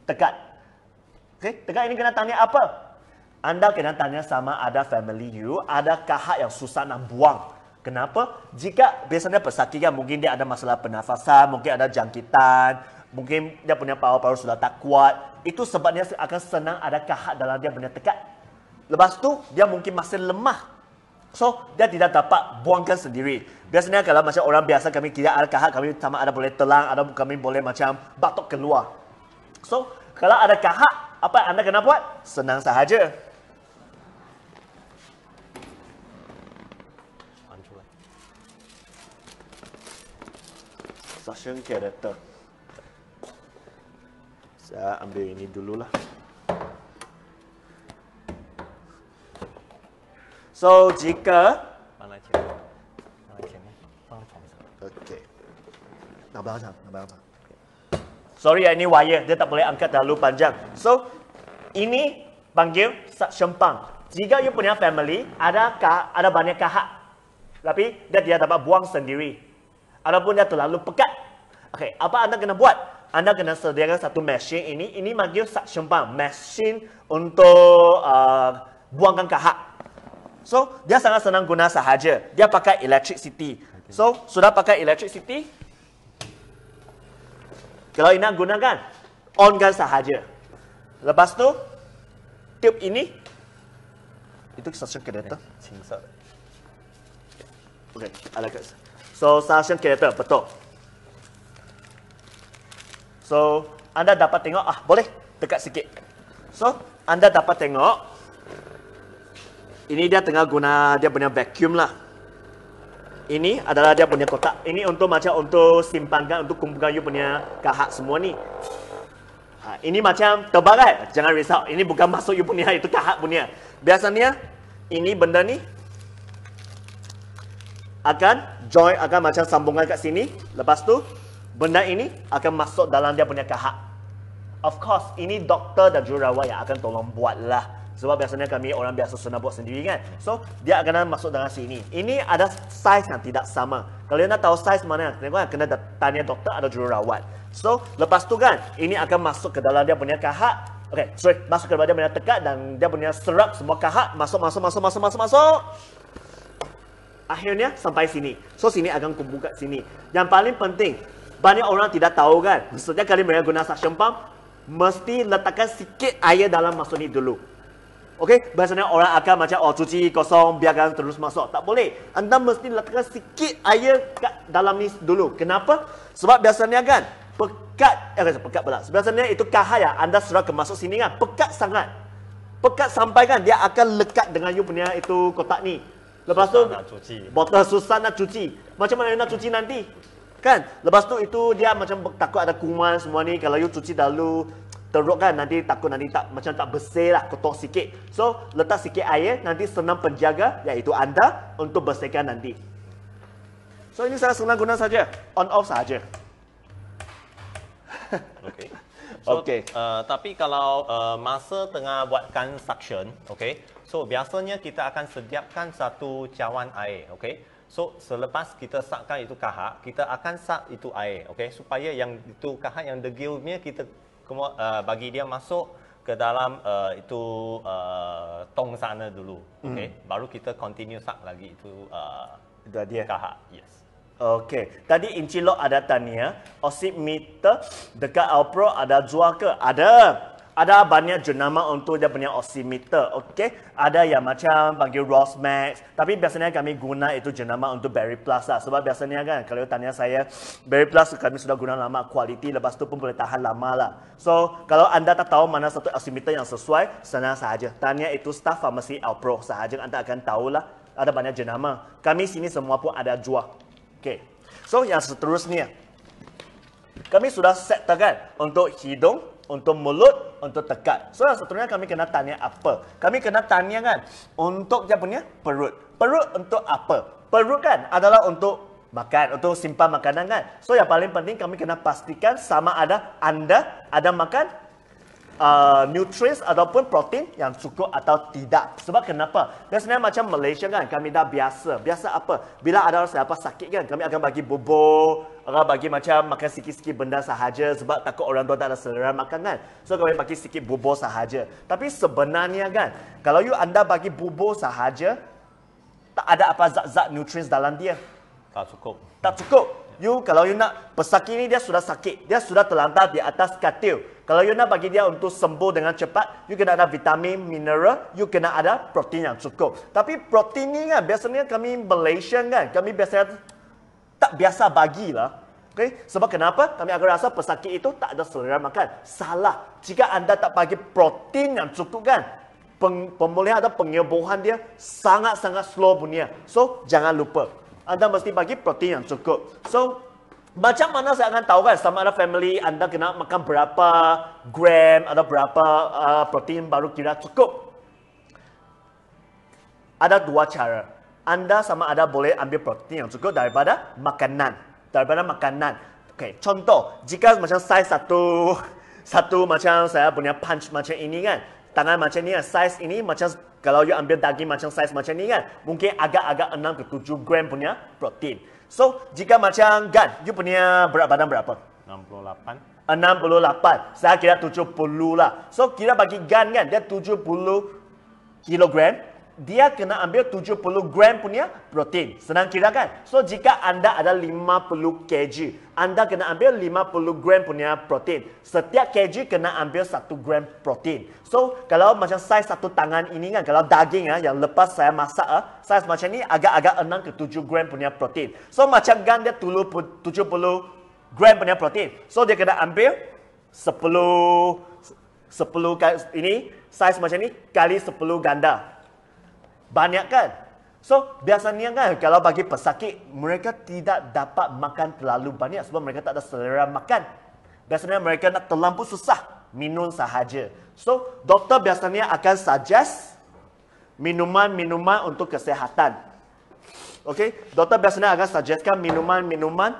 tekad. Okey, tekad ini kena tanya apa? Anda kena tanya sama ada family you, ada kahak yang susah nak buang. Kenapa? Jika biasanya pesakit kan, mungkin dia ada masalah pernafasan, mungkin ada jangkitan, mungkin dia punya paru-paru sudah tak kuat. Itu sebabnya akan senang ada kahak dalam dia punya tekad. Lepas tu, dia mungkin masih lemah. So, dia tidak dapat buangkan sendiri. Biasanya kalau macam orang biasa kami tidak ada kahak, kami sama ada boleh telang, ada kami boleh macam batuk keluar. So, kalau ada kahak, apa yang anda kena buat? Senang sahaja. Suction character. Saya ambil ini dululah. So, jika... Okey. Nak belakang, nak belakang. Sorry ya, ini wire. Dia tak boleh angkat terlalu panjang. So, ini panggil suction pump. Jika you punya family, ada banyak kahak. Tapi, dia tidak dapat buang sendiri. Ataupun dia terlalu pekat. Okey, apa anda kena buat? Anda kena sediakan satu mesin ini. Ini panggil suction pump. Mesin untuk buangkan kahak. So, dia sangat senang guna sahaja. Dia pakai electricity. So, sudah pakai electricity. Kalau nak gunakan, onkan sahaja. Lepas tu, tube ini, itu suction character. Okey, ada kat. So, suction character, betul. So, anda dapat tengok, boleh dekat sikit. So, anda dapat tengok, ini dia tengah guna dia punya vacuum lah. Ini adalah dia punya kotak. Ini untuk macam untuk simpankan, untuk kumpulkan you punya kahak semua ni. Ini macam tebal kan? Jangan risau. Ini bukan masuk you punya, itu kahak punya. Biasanya, ini benda ni akan join, akan macam sambungan kat sini. Lepas tu, benda ini akan masuk dalam dia punya kahak. Of course, ini doktor dan jururawat yang akan tolong buat lah. Sebab biasanya kami orang biasa senang buat sendiri kan. So, dia akan masuk dalam sini. Ini ada saiz yang tidak sama. Kalau anda tahu saiz mana, kena tanya doktor atau jururawat. So, lepas tu kan, ini akan masuk ke dalam dia punya kahak. Okay, sorry, masuk ke dalam dia punya tekad dan dia punya serap semua kahak. Masuk. Akhirnya sampai sini. So, sini akan kumpul kat sini. Yang paling penting, banyak orang tidak tahu kan. Maksudnya kali mereka guna suction pump, mesti letakkan sikit air dalam masuk ni dulu. Okey, biasanya orang akan macam cuci kosong biarkan terus masuk. Tak boleh. Anda mesti letakkan sikit air kat dalam ni dulu. Kenapa? Sebab biasanya kan pekat pula. Biasanya itu kahak yang anda sudah masuk sini kan, pekat sangat. Pekat sampai kan dia akan lekat dengan you punya itu kotak ni. Lepas tu botol susah nak cuci. Macam mana nak cuci nanti? Kan? Lepas tu itu dia macam takut ada kuman semua ni. Kalau you cuci dahulu teruk kan, nanti takut nanti macam tak bersih lah, kotor sikit. So, letak sikit air, nanti senang penjaga, iaitu anda, untuk bersihkan nanti. So, ini sangat senang guna saja. On off saja. Okay. So, tapi kalau masa tengah buatkan suction, so biasanya kita akan sediakan satu cawan air, So, selepas kita sakkan itu kahak, kita akan sak itu air, supaya yang itu kahak yang degilnya kita bagi dia masuk ke dalam itu tong sana dulu, baru kita continue sak lagi itu dia kahak. Yes. Okey, tadi Encik Lok ada tanya, oximeter dekat Alpro ada jual ke? Ada banyak jenama untuk dia punya oximeter, okey. Ada yang macam panggil Rosmax, tapi biasanya kami guna itu jenama untuk Berry Plus lah. Sebab biasanya kan, kalau tanya saya, Berry Plus kami sudah guna lama, kualiti lepas tu pun boleh tahan lama lah. So, kalau anda tak tahu mana satu oximeter yang sesuai, senang sahaja. Tanya itu staff farmasi Alpro sahaja, anda akan tahulah. Ada banyak jenama. Kami sini semua pun ada jual. Okey. So, yang seterusnya, kami sudah set kan untuk hidung, untuk mulut, untuk tekad. So, seterusnya kami kena tanya apa? Kami kena tanya kan untuk dia punya perut. Perut untuk apa? Perut kan adalah untuk makan, untuk simpan makanan kan. So, yang paling penting kami kena pastikan sama ada anda ada makan nutrients ataupun protein yang cukup atau tidak. Sebab kenapa? Biasanya macam Malaysia kan, kami dah biasa. Biasa apa? Bila ada siapa sakit kan, kami akan bagi bubur, akan bagi macam makan sikit-sikit benda sahaja sebab takut orang tua tak ada selera makan kan. So kami bagi sikit bubur sahaja. Tapi sebenarnya kan, kalau anda bagi bubur sahaja, tak ada apa zat-zat nutrients dalam dia. Tak cukup. Tak cukup. Kalau you nak pesakit ni dia sudah sakit, dia sudah terlantar di atas katil. Kalau you nak bagi dia untuk sembuh dengan cepat, you kena ada vitamin, mineral, you kena ada protein yang cukup. Tapi protein ni kan, biasanya kami Malaysia kan, kami biasanya tak biasa bagilah. Okay? Sebab kenapa? Kami akan rasa pesakit itu tak ada selera makan. Salah. Jika anda tak bagi protein yang cukup kan, pemulihan atau penyembuhan dia sangat-sangat slow punya. So, jangan lupa. Anda mesti bagi protein yang cukup. So, macam mana saya akan tahu kan sama ada family anda kena makan berapa gram atau berapa protein baru kira cukup. Ada dua cara. Anda sama ada boleh ambil protein yang cukup daripada makanan. Okay, contoh, jika macam saiz satu macam saya punya punch macam ini kan, tangan macam ni kan, saiz ini macam kalau you ambil daging macam saiz macam ni kan, mungkin agak-agak 6 ke 7 gram punya protein. So, jika macam Gan, you punya berat badan berapa? 68. 68. Saya kira 70 lah. So, kira bagi Gan kan, dia 70 kilogram. Dia kena ambil 70 gram punya protein. Senang kira kan? So, jika anda ada 50 kg, anda kena ambil 50 gram punya protein. Setiap kg kena ambil 1 gram protein. So, kalau macam saiz satu tangan ini kan, kalau daging yang lepas saya masak, saiz macam ni agak-agak 6 ke 7 gram punya protein. So, macam Gan dia 70 gram punya protein. So, dia kena ambil 10 kali ini, saiz macam ni, kali 10 ganda. Banyak kan? So, biasanya kan kalau bagi pesakit, mereka tidak dapat makan terlalu banyak sebab mereka tak ada selera makan. Biasanya mereka nak terlampau susah minum sahaja. So, doktor biasanya akan suggest minuman-minuman untuk kesihatan. Okay? Doktor biasanya akan suggestkan minuman-minuman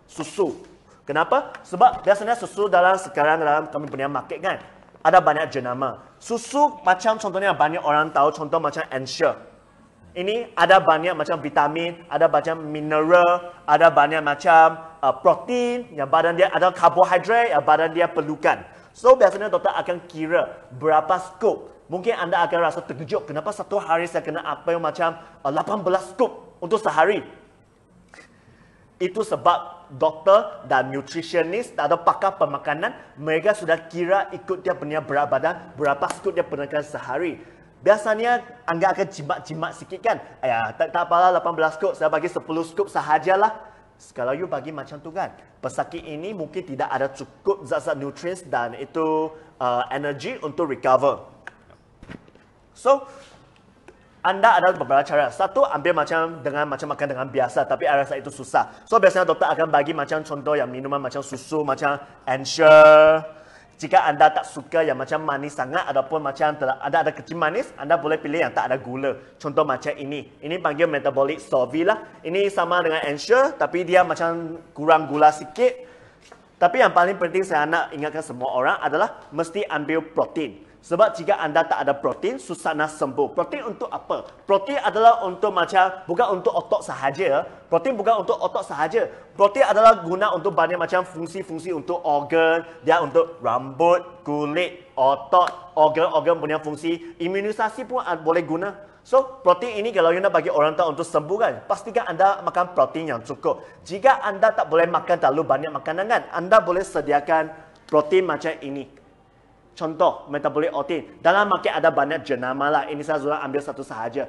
susu. Kenapa? Sebab biasanya susu sekarang dalam kami punya market kan, ada banyak jenama. Susu macam contohnya banyak orang tahu, contoh macam Ensure. Ini ada banyak macam vitamin, ada banyak mineral, ada banyak macam protein yang badan dia, ada karbohidrat yang badan dia perlukan. So, biasanya doktor akan kira berapa scoop. Mungkin anda akan rasa terkejut, kenapa satu hari saya kena apa yang macam 18 scoop untuk sehari. Itu sebab doktor dan nutritionist atau pakar pemakanan, mereka sudah kira ikut dia punya berat badan, berapa scoop dia perlukan sehari. Biasanya anda akan jimat-jimat sikit kan. Tak apalah 18 scoop, saya bagi 10 scoop sahajalah. Kalau you bagi macam tu kan, pesakit ini mungkin tidak ada cukup zat-zat nutrients dan itu energy untuk recover. So, anda ada beberapa cara. Satu, ambil macam makan dengan biasa, tapi saya rasa itu susah. So, biasanya doktor akan bagi macam contoh yang minuman macam susu, macam Ensure. Jika anda tak suka yang macam manis sangat, ataupun macam ada kecil manis, anda boleh pilih yang tak ada gula. Contoh macam ini. Ini panggil metabolic Solvi lah. Ini sama dengan Ensure, tapi dia macam kurang gula sikit. Tapi yang paling penting saya nak ingatkan semua orang adalah mesti ambil protein. Sebab jika anda tak ada protein, susah nak sembuh. Protein untuk apa? Protein adalah untuk bukan untuk otot sahaja. Protein bukan untuk otot sahaja. Protein adalah guna untuk banyak macam fungsi-fungsi untuk organ. Dia untuk rambut, kulit, otot, organ-organ punya fungsi. Imunisasi pun boleh guna. So, protein ini kalau anda bagi orang tahu untuk sembuh kan, pastikan anda makan protein yang cukup. Jika anda tak boleh makan terlalu banyak makanan kan, anda boleh sediakan protein macam ini. Contoh, metabolic oat. Dalam market ada banyak jenama lah. Ini saya sudah ambil satu sahaja.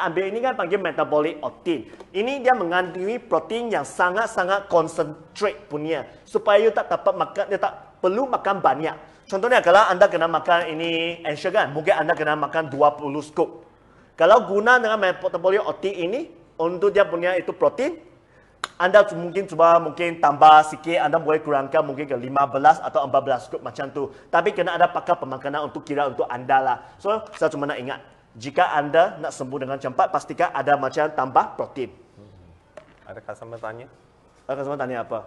Ambil ini kan panggil metabolic oat. Ini dia mengandungi protein yang sangat-sangat concentrate punya. Supaya you tak dapat makan, dia tak perlu makan banyak. Contohnya kalau anda kena makan ini Ensure kan, mungkin anda kena makan 20 scoop. Kalau guna dengan metabolic oat ini, untuk dia punya itu protein, anda mungkin tambah sikit, anda boleh kurangkan mungkin ke 15 atau 14 scoop macam tu. Tapi kena ada pakar pemakanan untuk kira untuk anda lah. So, saya cuma nak ingat, jika anda nak sembuh dengan cepat, pastikan ada macam tambah protein. Ada customer tanya? Ada customer tanya apa?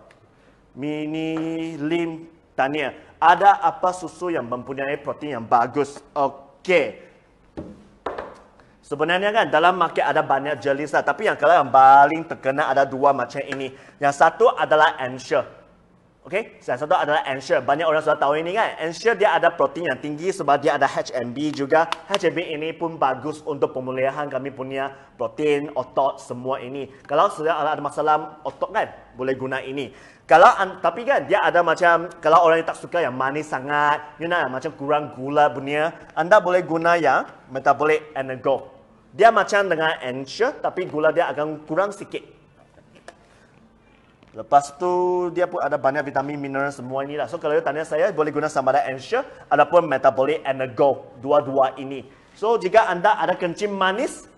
Mini Lim tanya, ada apa susu yang mempunyai protein yang bagus? Okey. Sebenarnya kan dalam market ada banyak jenis lah. Tapi kalau yang paling terkenal ada dua macam ini. Yang satu adalah Ensure. Okey, yang satu adalah Ensure. Banyak orang sudah tahu ini kan. Ensure dia ada protein yang tinggi sebab dia ada HMB juga. HMB ini pun bagus untuk pemulihan kami punya protein, otot, semua ini. Kalau sudah ada masalah otot kan, boleh guna ini. Kalau tapi kan dia ada macam kalau orang yang tak suka yang manis sangat, macam kurang gula punya, anda boleh guna yang Metabolic Energo. Dia macam dengan Ensure tapi gula dia akan kurang sikit. Lepas tu dia pun ada banyak vitamin, mineral semua inilah. So kalau you tanya saya boleh guna sama ada Ensure ataupun Metabolic Energo, dua-dua ini. So jika anda ada kencing manis,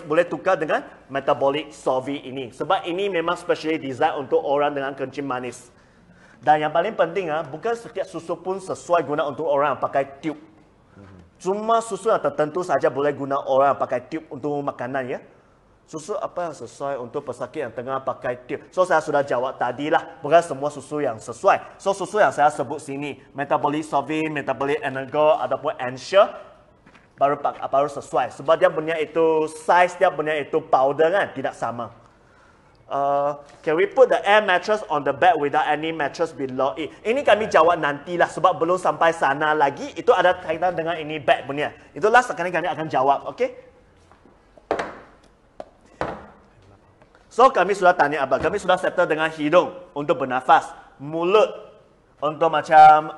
boleh tukar dengan Metabolic Solvi ini. Sebab ini memang specially design untuk orang dengan kencing manis. Dan yang paling penting bukan setiap susu pun sesuai guna untuk orang pakai tube. Cuma susu yang tertentu saja boleh guna orang pakai tube untuk makanan ya. Susu apa yang sesuai untuk pesakit yang tengah pakai tube. So saya sudah jawab tadi lah, bukan semua susu yang sesuai. So susu yang saya sebut sini, Metabolic Solvi, Metabolic Energo ataupun Ensure baru sesuai. Sebab dia punya itu size, dia punya itu powder kan, tidak sama. Can we put the air mattress on the bed without any mattress below it? Ini kami jawab nantilah sebab belum sampai sana lagi. Itu ada kaitan dengan ini bed punya. Itulah sekarang kami akan jawab, okey? So kami sudah tanya apa? Kami sudah settle dengan hidung untuk bernafas, mulut untuk macam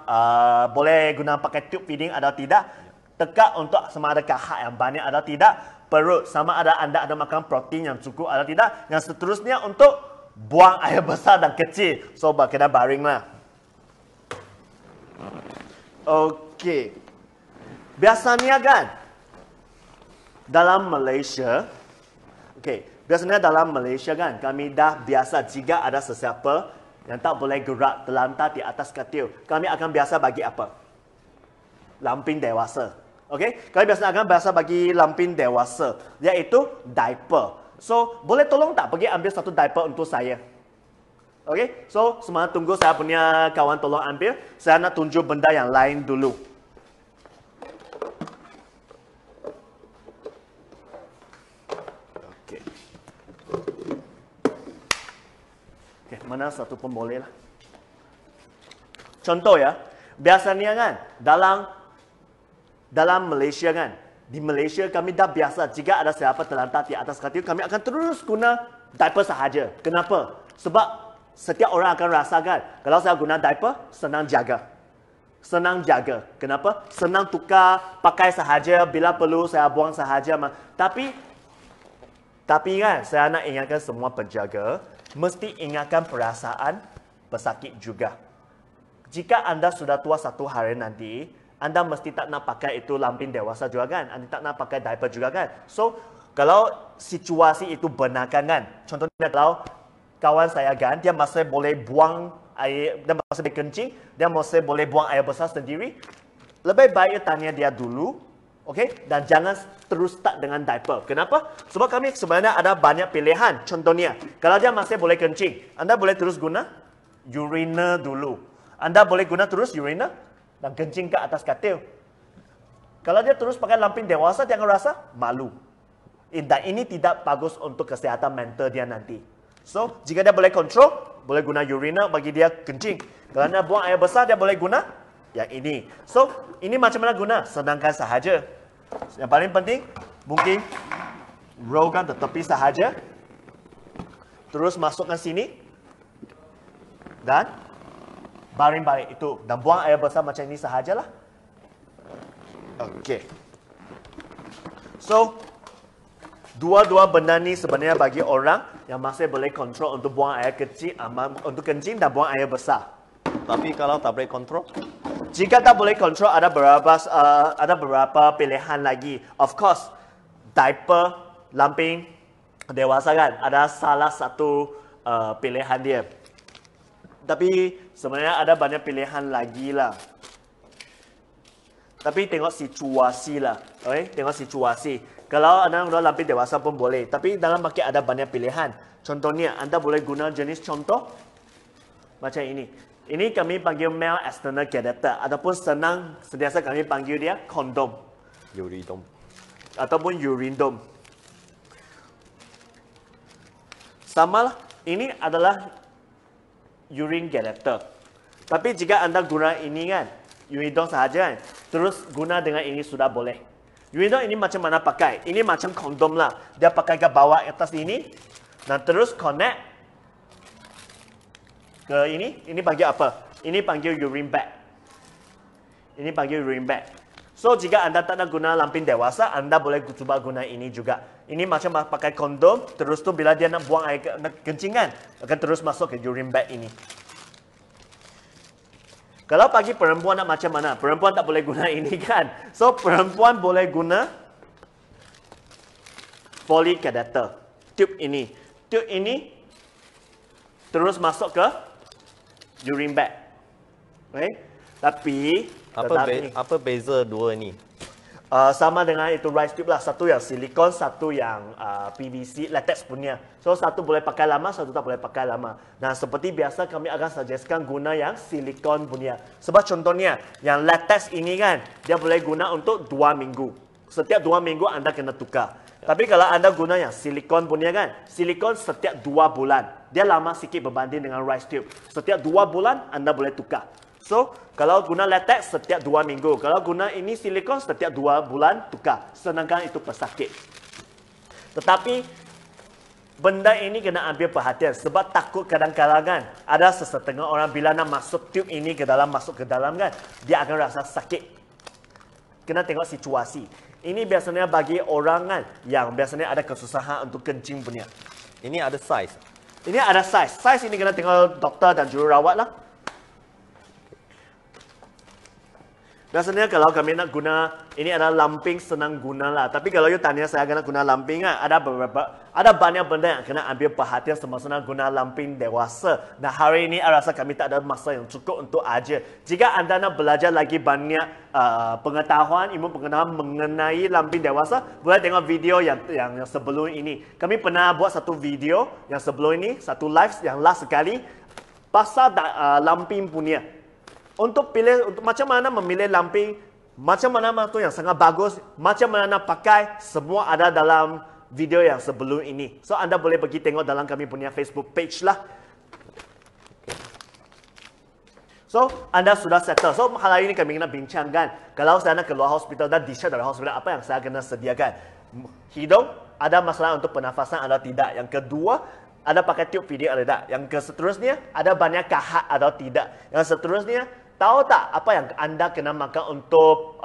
boleh guna pakai tube feeding atau tidak, tekak untuk sama ada kahak yang banyak atau tidak, perut sama ada anda ada makan protein yang cukup atau tidak, yang seterusnya untuk buang air besar dan kecil. So kena baring lah. Okey. Biasanya kan dalam Malaysia, biasanya dalam Malaysia kan, kami dah biasa jika ada sesiapa yang tak boleh gerak terlantar di atas katil, kami akan biasa bagi apa? Lampin dewasa. Okey? Kami akan biasa bagi lampin dewasa, iaitu diaper. So, boleh tolong tak pergi ambil satu diaper untuk saya? Okey? So, semangat tunggu saya punya kawan tolong ambil. Saya nak tunjuk benda yang lain dulu. Mana satu pun boleh lah. Contoh ya, biasanya kan dalam Malaysia kan, di Malaysia kami dah biasa jika ada siapa terlantar di atas katil, kami akan terus guna diaper sahaja. Kenapa? Sebab setiap orang akan rasakan kalau saya guna diaper, senang jaga. Senang jaga. Kenapa? Senang tukar, pakai sahaja, bila perlu saya buang sahaja. Tapi kan, saya nak ingatkan semua penjaga, mesti ingatkan perasaan pesakit juga. Jika anda sudah tua satu hari nanti, anda mesti tak nak pakai itu lampin dewasa juga kan? Anda tak nak pakai diaper juga kan? So, kalau situasi itu benarkan kan? Contohnya kalau kawan saya kan, dia masih boleh buang air, dia masih boleh kencing, dia masih boleh buang air besar sendiri, lebih baik tanya dia dulu. Okey, dan jangan terus start dengan diaper. Kenapa? Sebab kami sebenarnya ada banyak pilihan. Contohnya, kalau dia masih boleh kencing, anda boleh terus guna uriner dulu. Anda boleh guna terus uriner dan kencing ke atas katil. Kalau dia terus pakai lampin dewasa, dia akan rasa malu. Dan ini tidak bagus untuk kesihatan mental dia nanti. So, jika dia boleh kontrol, boleh guna uriner bagi dia kencing. Kalau anda buang air besar, dia boleh guna yang ini. So, ini macam mana guna? Senangkan sahaja. Yang paling penting, mungkin rollkan ke tepi sahaja. Terus masukkan sini. Dan baring balik itu. Dan buang air besar macam ini sahajalah. Okey. So, dua-dua benda ni sebenarnya bagi orang yang masih boleh kontrol untuk buang air kecil, untuk kencing dan buang air besar. Tapi kalau tak boleh kontrol? Jika tak boleh kontrol, ada beberapa pilihan lagi. Of course, diaper, lampin dewasa kan, ada salah satu pilihan dia. Tapi sebenarnya ada banyak pilihan lagi lah. Tapi tengok situasi lah. Okay? Tengok situasi. Kalau anda guna lampin dewasa pun boleh. Tapi dalam market ada banyak pilihan. Contohnya, anda boleh guna jenis contoh macam ini. Ini kami panggil male external catheter ataupun senang sentiasa kami panggil dia kondom. Uridom. Ataupun urindom. Sama lah. Ini adalah urine catheter. Tapi jika anda guna ini kan, urinol sahaja kan, terus guna dengan ini sudah boleh. Urinol ini macam mana pakai? Ini macam kondom lah. Dia pakai ke bawah atas ini, dan terus connect ke ini. Ini panggil apa? Ini panggil urine bag. Ini panggil urine bag. So, jika anda tak nak guna lampin dewasa, anda boleh cuba guna ini juga. Ini macam pakai kondom, terus tu bila dia nak buang air kencing kan, akan terus masuk ke urine bag ini. Kalau bagi perempuan nak macam mana? Perempuan tak boleh guna ini kan. So, perempuan boleh guna Foley catheter. Tube ini. Tube ini terus masuk ke urine bag. Okay? Tapi apa beza dua ni? Sama dengan itu rice tube lah. Satu yang silikon, satu yang PVC, latex punya. So, satu boleh pakai lama, satu tak boleh pakai lama. Nah, seperti biasa kami akan suggestkan guna yang silikon punya. Sebab contohnya, yang latex ini kan, dia boleh guna untuk 2 minggu. Setiap 2 minggu anda kena tukar. Tapi kalau anda guna yang silikon punya kan, silikon setiap 2 bulan. Dia lama sikit berbanding dengan rice tube. Setiap 2 bulan anda boleh tukar. So, kalau guna latex setiap 2 minggu. Kalau guna ini silikon setiap 2 bulan tukar. Sedangkan itu pesakit. Tetapi, benda ini kena ambil perhatian. Sebab takut kadang-kadang kan, ada sesetengah orang bila nak masuk tube ini ke dalam, masuk ke dalam kan, dia akan rasa sakit. Kena tengok situasi. Ini biasanya bagi orang kan, yang biasanya ada kesusahan untuk kencing punya. Ini ada size. Ini ada size. Size ini kena tengok doktor dan jururawat lah. Biasanya kalau kami nak guna, ini adalah lamping senang guna lah. Tapi kalau you tanya saya kena guna lamping kan, ada banyak benda yang kena ambil perhatian semasa nak guna lamping dewasa. Nah, hari ini saya rasa kami tak ada masa yang cukup untuk ajar. Jika anda nak belajar lagi banyak pengetahuan, ilmu pengetahuan mengenai lamping dewasa, boleh tengok video yang sebelum ini. Kami pernah buat satu video yang sebelum ini, satu live yang last sekali, pasal lamping punya. Untuk pilih, untuk macam mana memilih lamping, macam mana tu yang sangat bagus, macam mana nak pakai, semua ada dalam video yang sebelum ini. So, anda boleh pergi tengok dalam kami punya Facebook page lah. So, anda sudah settle. So, hari ini kami nak bincangkan, kalau saya nak keluar hospital dan discharge dari hospital, apa yang saya kena sediakan? Hidung, ada masalah untuk pernafasan atau tidak? Yang kedua, ada pakai tube feeding atau tidak? Yang seterusnya, ada banyak kahak atau tidak? Yang seterusnya, tahu tak apa yang anda kena makan untuk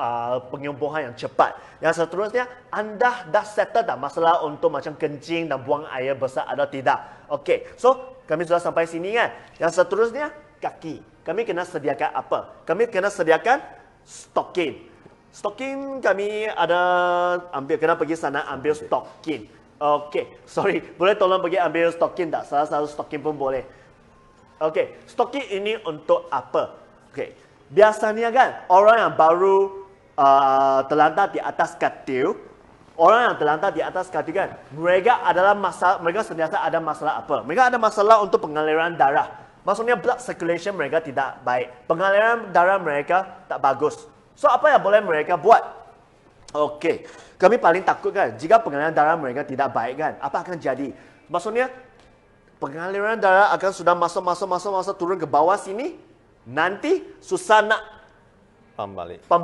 penyembuhan yang cepat? Yang seterusnya, anda dah settle tak masalah untuk macam kencing dan buang air besar atau tidak? Okey, so kami sudah sampai sini kan? Yang seterusnya, kaki. Kami kena sediakan apa? Kami kena sediakan stocking. Stocking kami ada ambil, kena pergi sana ambil stocking. Okey, sorry, boleh tolong pergi ambil stocking tak? Salah satu stocking pun boleh. Okey, stocking ini untuk apa? Okay. Biasanya kan, orang yang baru terlantar di atas katil, orang yang terlantar di atas katil kan, mereka sentiasa ada masalah apa? Mereka ada masalah untuk pengaliran darah. Maksudnya blood circulation mereka tidak baik. Pengaliran darah mereka tak bagus. So, apa yang boleh mereka buat? Okey, kami paling takut kan, jika pengaliran darah mereka tidak baik kan, apa akan jadi? Maksudnya, pengaliran darah akan sudah masuk turun ke bawah sini, nanti susah nak pump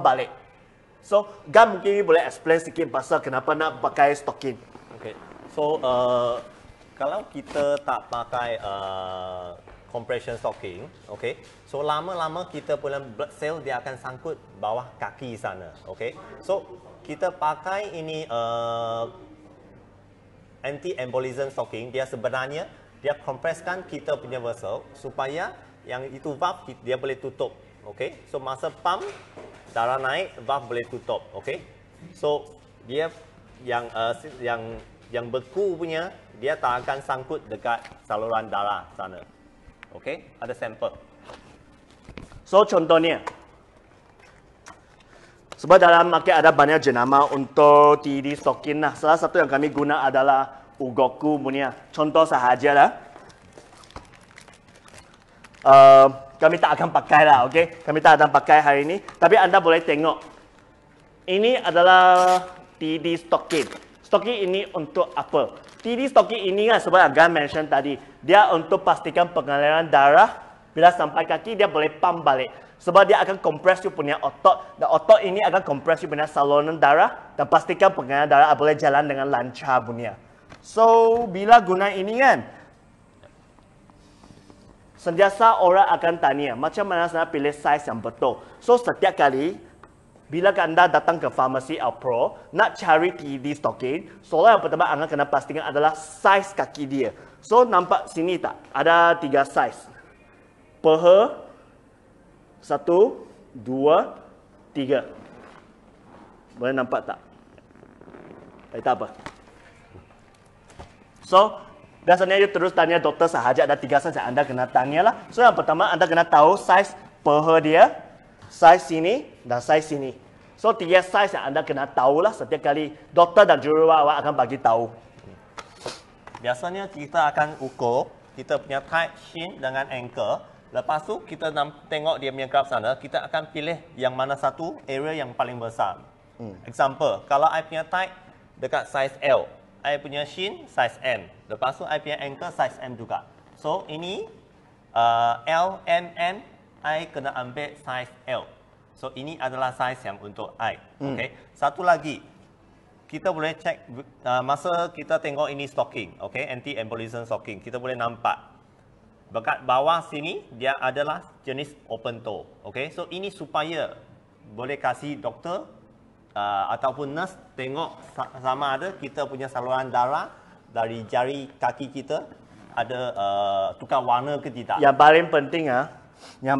balik. So, Gam mungkin boleh explain sikit pasal kenapa nak pakai stocking. Okay. So, kalau kita tak pakai compression stocking, okay. So, lama-lama kita punya blood cell dia akan sangkut bawah kaki sana, okay. So, kita pakai ini anti-embolism stocking, dia sebenarnya dia kompreskan kita punya vessel supaya yang itu valve dia boleh tutup, okey. So masa pump darah naik, valve boleh tutup, okey. So dia yang beku punya dia tak akan sangkut dekat saluran darah sana, okey. Ada sampel. So contohnya, sebab dalam market ada banyak jenama untuk TED stocking lah. Salah satu yang kami guna adalah Ugoku punya. Contoh sahajalah. Kami tak akan pakai lah, okey? Kami tak akan pakai hari ini. Tapi anda boleh tengok. Ini adalah TED stocking. Stocking ini untuk apa? TED stocking ini kan sebab Gan mention tadi. Dia untuk pastikan pengaliran darah Bila sampai kaki, dia boleh pump balik. Sebab dia akan kompres you punya otot. Dan otot ini akan kompres you punya saluran darah. Dan pastikan pengaliran darah boleh jalan dengan lancar punya. So, bila guna ini kan, sentiasa orang akan tanya, macam mana saya pilih saiz yang betul. So, setiap kali, bila anda datang ke farmasi Alpro, nak cari TED stocking, soalan yang pertama anda kena pastikan adalah saiz kaki dia. So, nampak sini tak? Ada 3 saiz. Peha, 1, 2, 3. Boleh nampak tak? Tak apa. So, biasanya you terus tanya doktor sahaja, ada 3 saiz yang anda kena tanya lah. So, yang pertama anda kena tahu saiz peha dia, saiz sini dan saiz sini. So, 3 saiz yang anda kena tahu lah setiap kali doktor dan jururawat akan bagi tahu. Biasanya kita akan ukur kita punya tight shin dengan ankle. Lepas tu kita tengok dia punya graf sana, kita akan pilih yang mana satu area yang paling besar. Example, kalau I punya tight dekat size L, I punya shin size M. Lepas tu I punya ankle size M juga. So ini L, M, N, I kena ambil size L. So ini adalah size yang untuk I. Okay. Satu lagi, kita boleh cek masa kita tengok ini stocking, okay, anti-embolism stocking, kita boleh nampak dekat bawah sini dia adalah jenis open toe, okay. So ini supaya boleh kasih doktor ataupun nurse tengok sama ada kita punya saluran darah dari jari kaki kita ada tukar warna ke tidak. Yang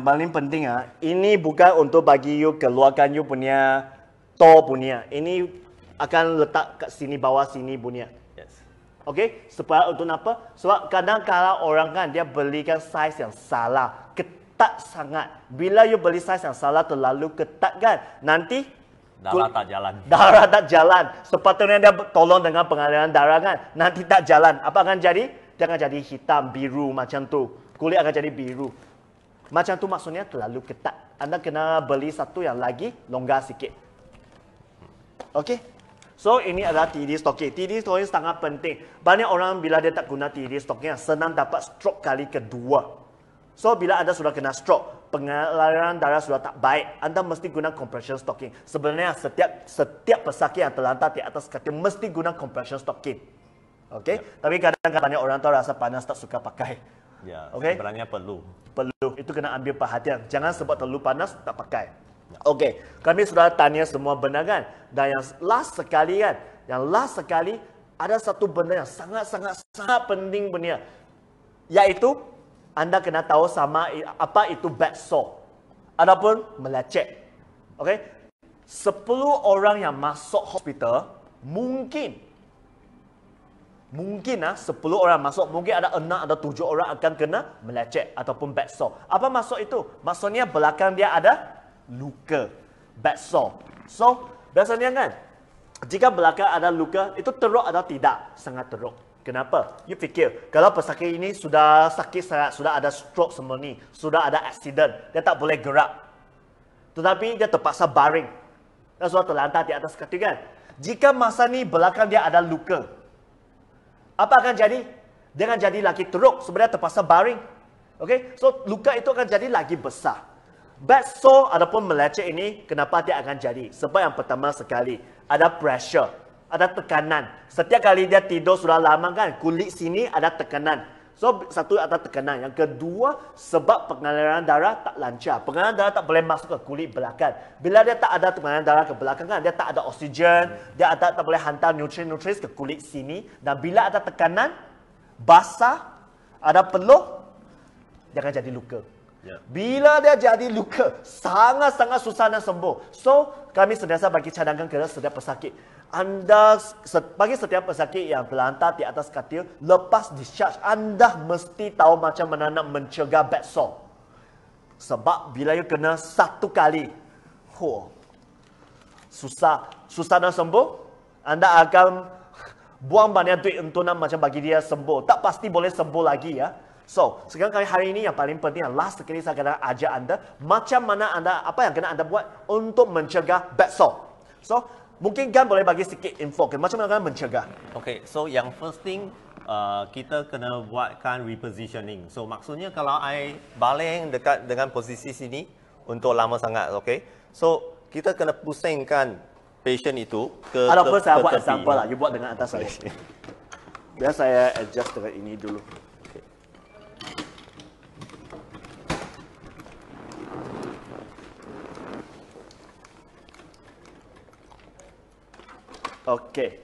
paling penting ini bukan untuk bagi you keluarkan you punya toe punya. Ini akan letak kat sini, bawah sini punya. Yes. Okey, supaya untuk apa? Sebab kadang-kadang orang kan dia belikan saiz yang salah, ketat sangat. Bila you beli saiz yang salah terlalu ketat kan, nanti darah tak jalan. Darah tak jalan. Sepatutnya dia tolong dengan pengaliran darah kan, nanti tak jalan. Apa akan jadi? Dia akan jadi hitam, biru macam tu. Kulit akan jadi biru. Macam tu maksudnya terlalu ketat. Anda kena beli satu yang lagi longgar sikit. Okey? So, ini adalah TED stocking. TED stocking sangat penting. Banyak orang bila dia tak guna TED stocking, senang dapat stroke kali kedua. So, bila anda sudah kena stroke, pengaliran darah sudah tak baik, anda mesti guna compression stocking. Sebenarnya, setiap pesakit yang terlantar di atas kaki mesti guna compression stocking. Okey? Tapi kadang-kadang banyak orang tu rasa panas tak suka pakai. Ya, okay? Sebenarnya perlu. Perlu. Itu kena ambil perhatian. Jangan sebab terlalu panas, tak pakai. Okey, kami sudah tanya semua benda kan. Dan yang last sekali kan, ada satu benda yang sangat penting punya. Iaitu, anda kena tahu sama apa itu bad sore. Adapun melecet. Okey, 10 orang yang masuk hospital, mungkin 10 orang masuk, mungkin ada 6 atau 7 orang akan kena melecet ataupun bad sore. Apa maksud itu? Maksudnya belakang dia ada luka, bad sore. So, biasanya kan, jika belakang ada luka, itu teruk atau tidak? Sangat teruk. Kenapa? You fikir, kalau pesakit ini sudah sakit sangat, sudah ada stroke semua ni, sudah ada accident, dia tak boleh gerak. Tetapi dia terpaksa baring. Dia sudah terlantar di atas kaki kan. Jika masa ni belakang dia ada luka, apa akan jadi? Dia akan jadi lagi teruk, sebenarnya terpaksa baring. Okay? So, luka itu akan jadi lagi besar. Bad sore ataupun melecet ini, kenapa dia akan jadi? Sebab yang pertama sekali, ada pressure, ada tekanan. Setiap kali dia tidur sudah lama kan, kulit sini ada tekanan. So, satu ada tekanan. Yang kedua, sebab pengaliran darah tak lancar. Pengaliran darah tak boleh masuk ke kulit belakang. Bila dia tak ada pengaliran darah ke belakang kan, dia tak ada oksigen, dia tak boleh hantar nutrien-nutrien ke kulit sini. Dan bila ada tekanan, basah, ada peluh, dia akan jadi luka. Bila dia jadi luka, sangat-sangat susah nak sembuh. So, kami sentiasa bagi cadangan kepada setiap pesakit. Bagi setiap pesakit yang terlantar di atas katil, lepas discharge, anda mesti tahu macam mana nak mencegah bad sore. Sebab bila you kena satu kali, susah nak sembuh, anda akan buang banyak duit untuk nak macam bagi dia sembuh. Tak pasti boleh sembuh lagi ya. So, sekarang hari ini yang paling penting, yang last sekali saya kena ajar anda, macam mana anda, apa yang kena anda buat untuk mencegah bad sore. So, mungkin Gan boleh bagi sikit info, macam mana kan mencegah. Okay, so yang first thing, kita kena buatkan repositioning. So maksudnya kalau I baling dekat dengan posisi sini untuk lama sangat, okay? So kita kena pusingkan patient itu ke Ataupun saya buat tepi. example lah, you buat dengan atas saya. Biar saya adjust dengan ini dulu. Okey.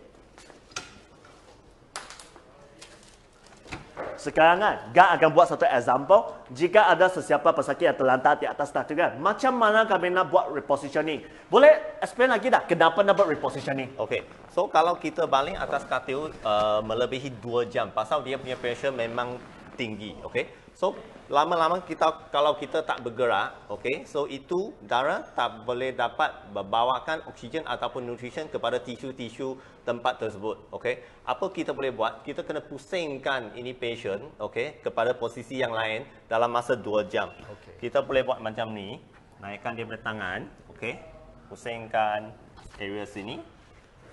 Sekarang kan, Gan akan buat satu example. Jika ada sesiapa pesakit yang terlantar di atas tatu kan, macam mana kami nak buat repositioning? Boleh explain lagi tak kenapa nak buat repositioning? Okay, so kalau kita baling atas katil melebihi 2 jam, pasal dia punya pressure memang tinggi, okay? So lama-lama kalau kita tak bergerak, okay, so itu darah tak boleh dapat membawakan oksigen ataupun nutrition kepada tisu-tisu tempat tersebut, okay? Apa kita boleh buat? Kita kena pusingkan ini patient, okay, kepada posisi yang lain dalam masa 2 jam. Okay. Kita boleh buat macam ni, naikkan dia punya tangan, okay, pusingkan area sini,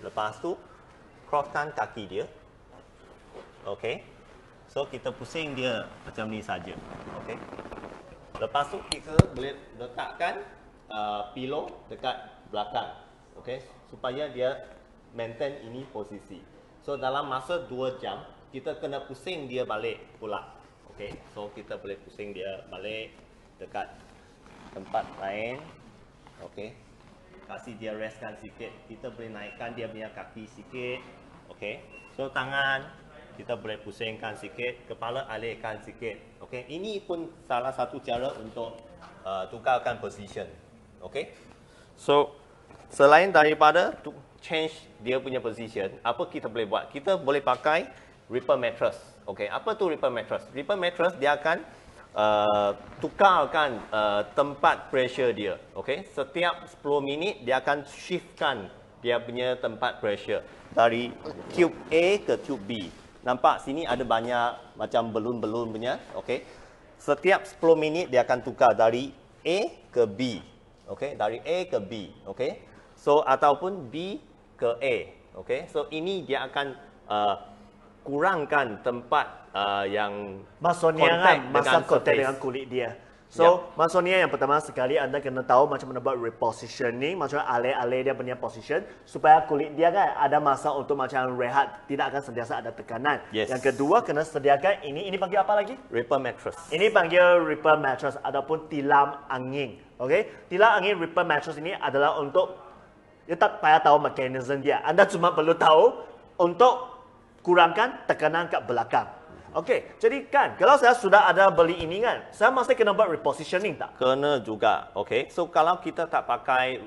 lepas tu crosskan kaki dia, okay. So kita pusing dia macam ni saja, okey. Lepas tu kita boleh letakkan pillow dekat belakang, okey, supaya dia maintain ini posisi. So dalam masa 2 jam kita kena pusing dia balik pula, okey. So kita boleh pusing dia balik dekat tempat lain, okey. Kasih dia restkan sikit. Kita boleh naikkan dia punya kaki sikit, okey. So tangan kita boleh pusingkan sikit, kepala alihkan sikit. Okey, ini pun salah satu cara untuk tukarkan position. Okey. So selain daripada change dia punya position, apa kita boleh buat? Kita boleh pakai Ripper mattress. Okey, apa tu Ripper mattress? Ripper mattress dia akan tukarkan tempat pressure dia. Okey, setiap 10 minit dia akan shiftkan dia punya tempat pressure dari tube A ke tube B. Nampak sini ada banyak macam balon-balon punya, okey. Setiap 10 minit dia akan tukar dari A ke B. Okey, dari A ke B, okey. So ataupun B ke A, okey. So ini dia akan kurangkan tempat yang maksudnya kan masa kontak dengan kulit dia. So, maksudnya yang pertama sekali anda kena tahu macam mana buat repositioning, macam alih-alih dia punya position supaya kulit dia kan ada masa untuk macam rehat, tidak akan sentiasa ada tekanan. Yes. Yang kedua kena sediakan ini panggil apa lagi? Ripper mattress. Ini panggil Ripper mattress ataupun tilam angin. Okey, tilam angin Ripper mattress ini adalah untuk you tak payah tahu mekanisme dia. Anda cuma perlu tahu untuk kurangkan tekanan kat belakang. Okey, jadi kan kalau saya sudah ada beli ini kan, saya mesti kena buat repositioning tak? Kena juga, okey. So kalau kita tak pakai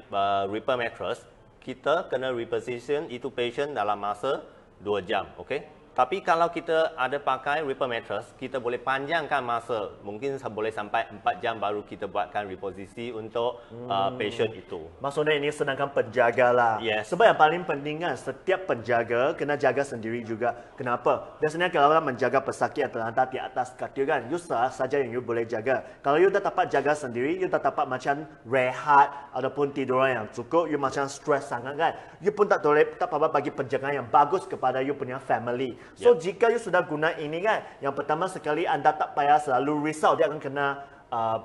Ripper mattress, kita kena reposition itu patient dalam masa 2 jam, okey. Tapi kalau kita ada pakai Ripper mattress, kita boleh panjangkan masa. Mungkin boleh sampai 4 jam baru kita buatkan reposisi untuk patient itu. Maksudnya ini sedangkan penjaga lah. Yes. Sebab yang paling penting kan, setiap penjaga kena jaga sendiri juga. Kenapa? Biasanya kalau menjaga pesakit yang terlantar di atas katil kan, you saja yang you boleh jaga. Kalau you tak dapat jaga sendiri, you tak dapat macam rehat ataupun tidur yang cukup, you macam stres sangat kan. You pun tak boleh bagi penjagaan yang bagus kepada you punya family. So, jika you sudah guna ini kan, yang pertama sekali anda tak payah selalu risau dia akan kena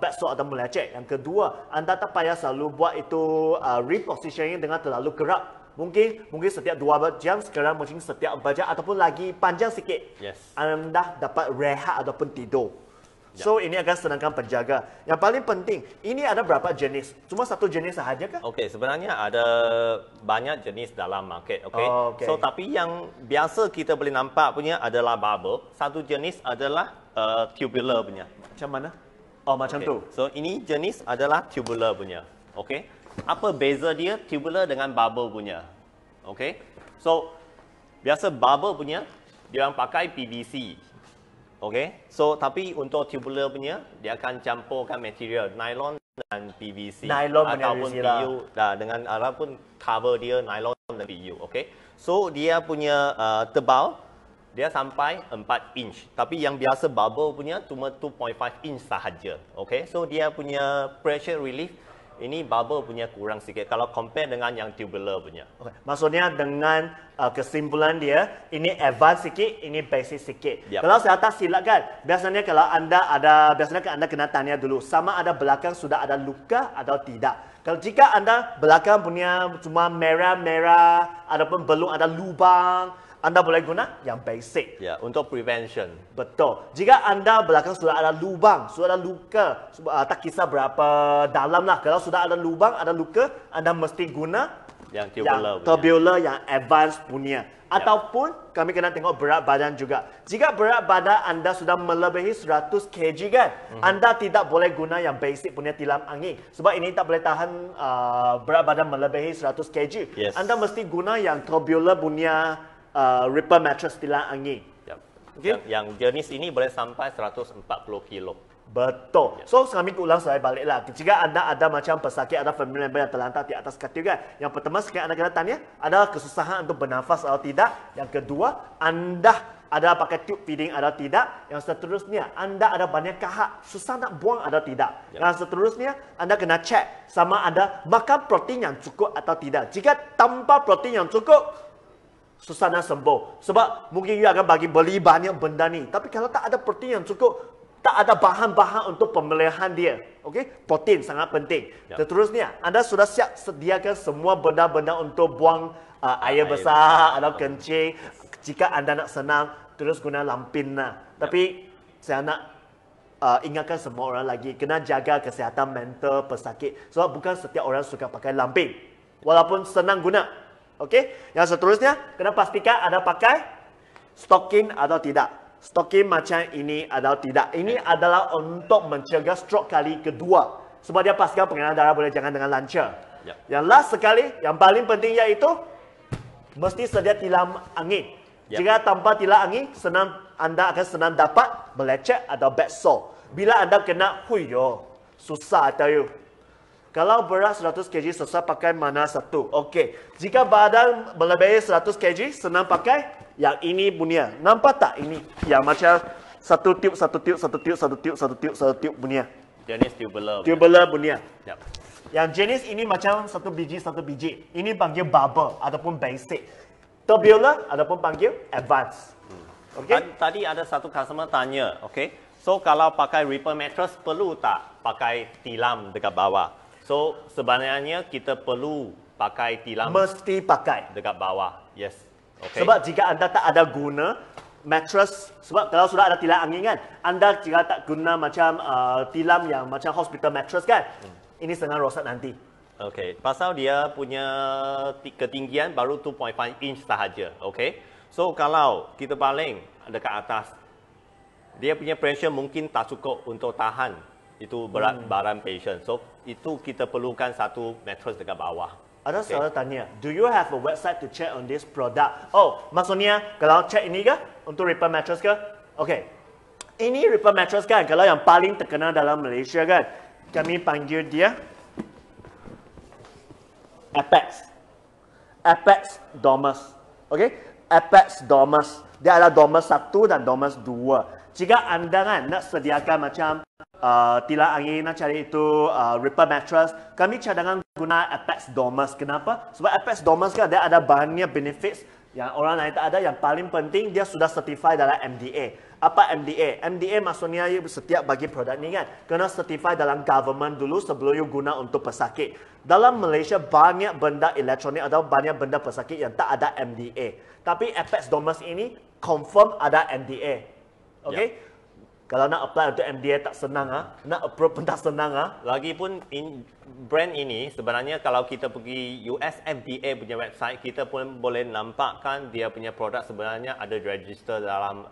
backstroke atau melecet. Yang kedua, anda tak payah selalu buat itu repositioning dengan terlalu kerap. Mungkin setiap 2 jam, sekarang mungkin setiap 4 jam ataupun lagi panjang sikit. Yes. Anda dapat rehat ataupun tidur. So, ini akan senangkan penjaga. Yang paling penting, ini ada berapa jenis? Cuma satu jenis sahaja kah? Okey, sebenarnya ada banyak jenis dalam market, okey. Oh, okay. So tapi yang biasa kita boleh nampak punya adalah bubble. Satu jenis adalah tubular punya. Macam mana? Oh, macam tu. So ini jenis adalah tubular punya. Okey. Apa beza dia tubular dengan bubble punya? Okey. So biasa bubble punya dia orang pakai PVC. Okey. So tapi untuk tubular punya dia akan campurkan material nylon dan PVC. Nylon ataupun PU dengan ataupun cover dia nylon dan PU. Okey. So dia punya tebal dia sampai 4 inch. Tapi yang biasa bubble punya cuma 2.5 inch sahaja. Okey. So dia punya pressure relief ini bubble punya kurang sikit kalau compare dengan yang tubular punya. Okay. Maksudnya dengan kesimpulan dia, ini advance sikit, ini basic sikit. Yep. Kalau saya tak silap kan, biasanya kalau biasanya anda kena tanya dulu, sama ada belakang sudah ada luka atau tidak. Kalau jika anda belakang punya cuma merah-merah, ataupun belum ada lubang, anda boleh guna yang basic. Ya, untuk prevention. Betul. Jika anda belakang sudah ada lubang, sudah ada luka, tak kisah berapa dalam lah. Kalau sudah ada lubang, ada luka, anda mesti guna yang tubular, tubular yang advance punya. Ataupun kami kena tengok berat badan juga. Jika berat badan anda sudah melebihi 100 kg kan, anda tidak boleh guna yang basic punya tilam angin. Sebab ini tak boleh tahan berat badan melebihi 100 kg. Yes. Anda mesti guna yang tubular punya Ripper mattress tilam angin. Yep. Okay? Yang jenis ini boleh sampai 140 kilo. Betul. So, kami ulang saya balik lah. Jika anda ada macam pesakit, ada family member yang terlantar di atas katil kan. Yang pertama sekali anda kena tanya, ada kesusahan untuk bernafas atau tidak. Yang kedua, anda ada pakai tube feeding atau tidak. Yang seterusnya, anda ada banyak kahak, susah nak buang atau tidak. Yang seterusnya, anda kena cek sama ada makan protein yang cukup atau tidak. Jika tanpa protein yang cukup, susah nak sembuh. Sebab mungkin you akan beli banyak benda ni. Tapi kalau tak ada protein yang cukup, tak ada bahan-bahan untuk pemeliharaan dia. Okey? Protein sangat penting. Seterusnya, anda sudah siap sediakan semua benda-benda untuk buang air besar atau kencing. Jika anda nak senang, terus guna lampin lah. Tapi saya nak ingatkan semua orang lagi, kena jaga kesihatan mental pesakit. Sebab bukan setiap orang suka pakai lampin. Walaupun senang guna. Okey, yang seterusnya kena pastikan ada pakai stocking atau tidak. Stocking macam ini atau tidak. Ini adalah untuk mencegah stroke kali kedua. Sebab dia pastikan pengenalan darah boleh jalan dengan lancar. Yang last sekali, yang paling penting iaitu mesti sedia tilam angin. Jika tanpa tilam angin, anda akan senang dapat melecet atau back sore. Bila anda kena, huyo, susah atau you. Kalau berat 100 kg, susah pakai mana satu? Okey. Jika badan melebihi 100 kg, senang pakai yang ini punya. Nampak tak ini? Yang macam satu tiup punya. Jenis tubular. Tubular punya. Yep. Yang jenis ini macam satu biji. Ini panggil bubble ataupun basic. Tubular ataupun panggil advance. Okey. Tadi ada satu customer tanya, okey. So kalau pakai Ripper mattress perlu tak pakai tilam dekat bawah? So, sebenarnya kita perlu pakai tilam. Mesti pakai. Dekat bawah. Yes. Okay. Sebab jika anda tak ada guna mattress, sebab kalau sudah ada tilam angin kan, anda jika tak guna macam tilam yang macam hospital mattress kan, ini senang rosak nanti. Okay. Pasal dia punya ketinggian baru 2.5 inch sahaja. Okay. So, kalau kita baling dekat atas, dia punya pressure mungkin tak cukup untuk tahan itu berat badan patient. So, itu kita perlukan satu mattress dekat bawah. Ada soalan tanya, do you have a website to check on this product? Oh, maksudnya kalau check ini ke? Untuk Ripper mattress ke? Okay. Ini Ripper mattress kan, kalau yang paling terkenal dalam Malaysia kan, kami panggil dia Apex. Apex Dormus. Okay? Apex Dormus. Dia ada Dormus 1 dan Dormus 2. Jika anda kan nak sediakan macam tilam angin, nak cari itu Ripper mattress, kami cadangan guna Apex Dormus. Kenapa? Sebab Apex Dormus kan dia ada banyak benefits yang orang lain tak ada. Yang paling penting dia sudah certified dalam MDA. Apa MDA? MDA maksudnya setiap bagi produk ni kan kena certified dalam government dulu sebelum you guna untuk pesakit. Dalam Malaysia banyak benda elektronik atau banyak benda pesakit yang tak ada MDA. Tapi Apex Dormus ini confirm ada MDA. Okay? Kalau nak apply untuk MDA tak senang nak approve pun tak senang Lagipun brand ini sebenarnya kalau kita pergi US FDA punya website, kita pun boleh nampakkan dia punya produk sebenarnya ada register dalam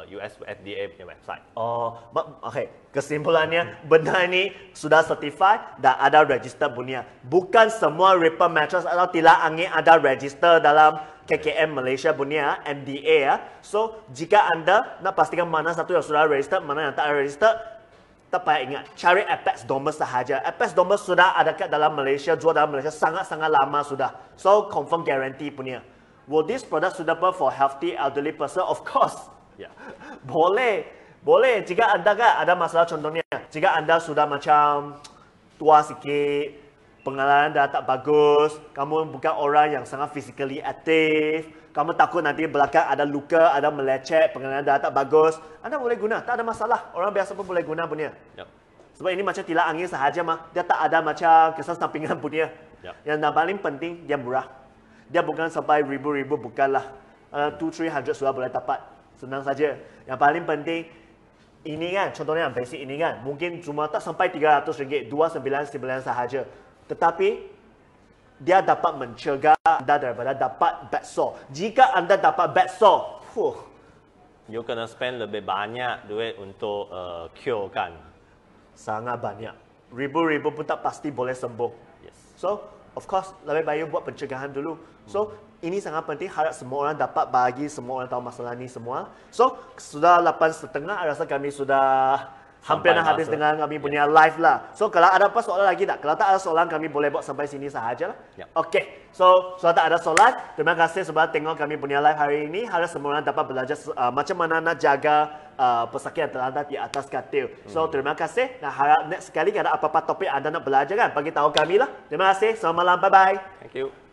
US FDA punya website. Oh, okay. Kesimpulannya benda ini sudah certified dan ada register punya. Bukan semua Ripper mattress atau tilam angin ada register dalam KKM Malaysia punya MDA ya. So, jika anda nak pastikan mana satu yang sudah register, mana yang tak register, tak payah ingat. Cari Apex Dormus sahaja. Apex Dormus sudah ada kat dalam Malaysia, jual dalam Malaysia sangat-sangat lama sudah. So, confirm guarantee punya. Will this product suitable for healthy elderly person? Of course. Yeah. Boleh. Jika anda kan ada masalah contohnya, jika anda sudah macam tua sikit, pengalaman dah tak bagus, kamu bukan orang yang sangat physically aktif, kamu takut nanti belakang ada luka, ada melecet, pengalaman dah tak bagus, anda boleh guna, tak ada masalah. Orang biasa pun boleh guna punya. Yep. Sebab ini macam tilang angin sahaja mah, dia tak ada macam kesan sampingan punya. Yep. Yang paling penting, dia murah. Dia bukan sampai ribu-ribu, bukanlah. 200-300 sudah boleh dapat. Senang saja. Yang paling penting, ini kan, contohnya yang basic ini kan, mungkin cuma tak sampai RM300, 299 sahaja. Tetapi, dia dapat mencegah anda daripada dapat bad sore. Jika anda dapat bad sore, you kena spend lebih banyak duit untuk cure kan. Sangat banyak. Ribu-ribu pun tak pasti boleh sembuh. Yes. So, of course, lebih baik buat pencegahan dulu. So, ini sangat penting, harap semua orang dapat bagi semua orang tahu masalah ini semua. So, sudah 8.30, rasa kami sudah hampir nak habis dengan kami punya live lah. So, kalau ada apa soalan lagi tak? Kalau tak ada soalan, kami boleh buat sampai sini sahaja lah. Yep. Okay. So, sudah tak ada soalan. Terima kasih sebab tengok kami punya live hari ini. Harap semua orang dapat belajar macam mana nak jaga pesakit yang terlantar di atas katil. So, terima kasih. Dan harap next sekali ada apa-apa topik anda nak belajar kan, bagi tahu kami lah. Terima kasih. Selamat malam. Bye-bye. Thank you.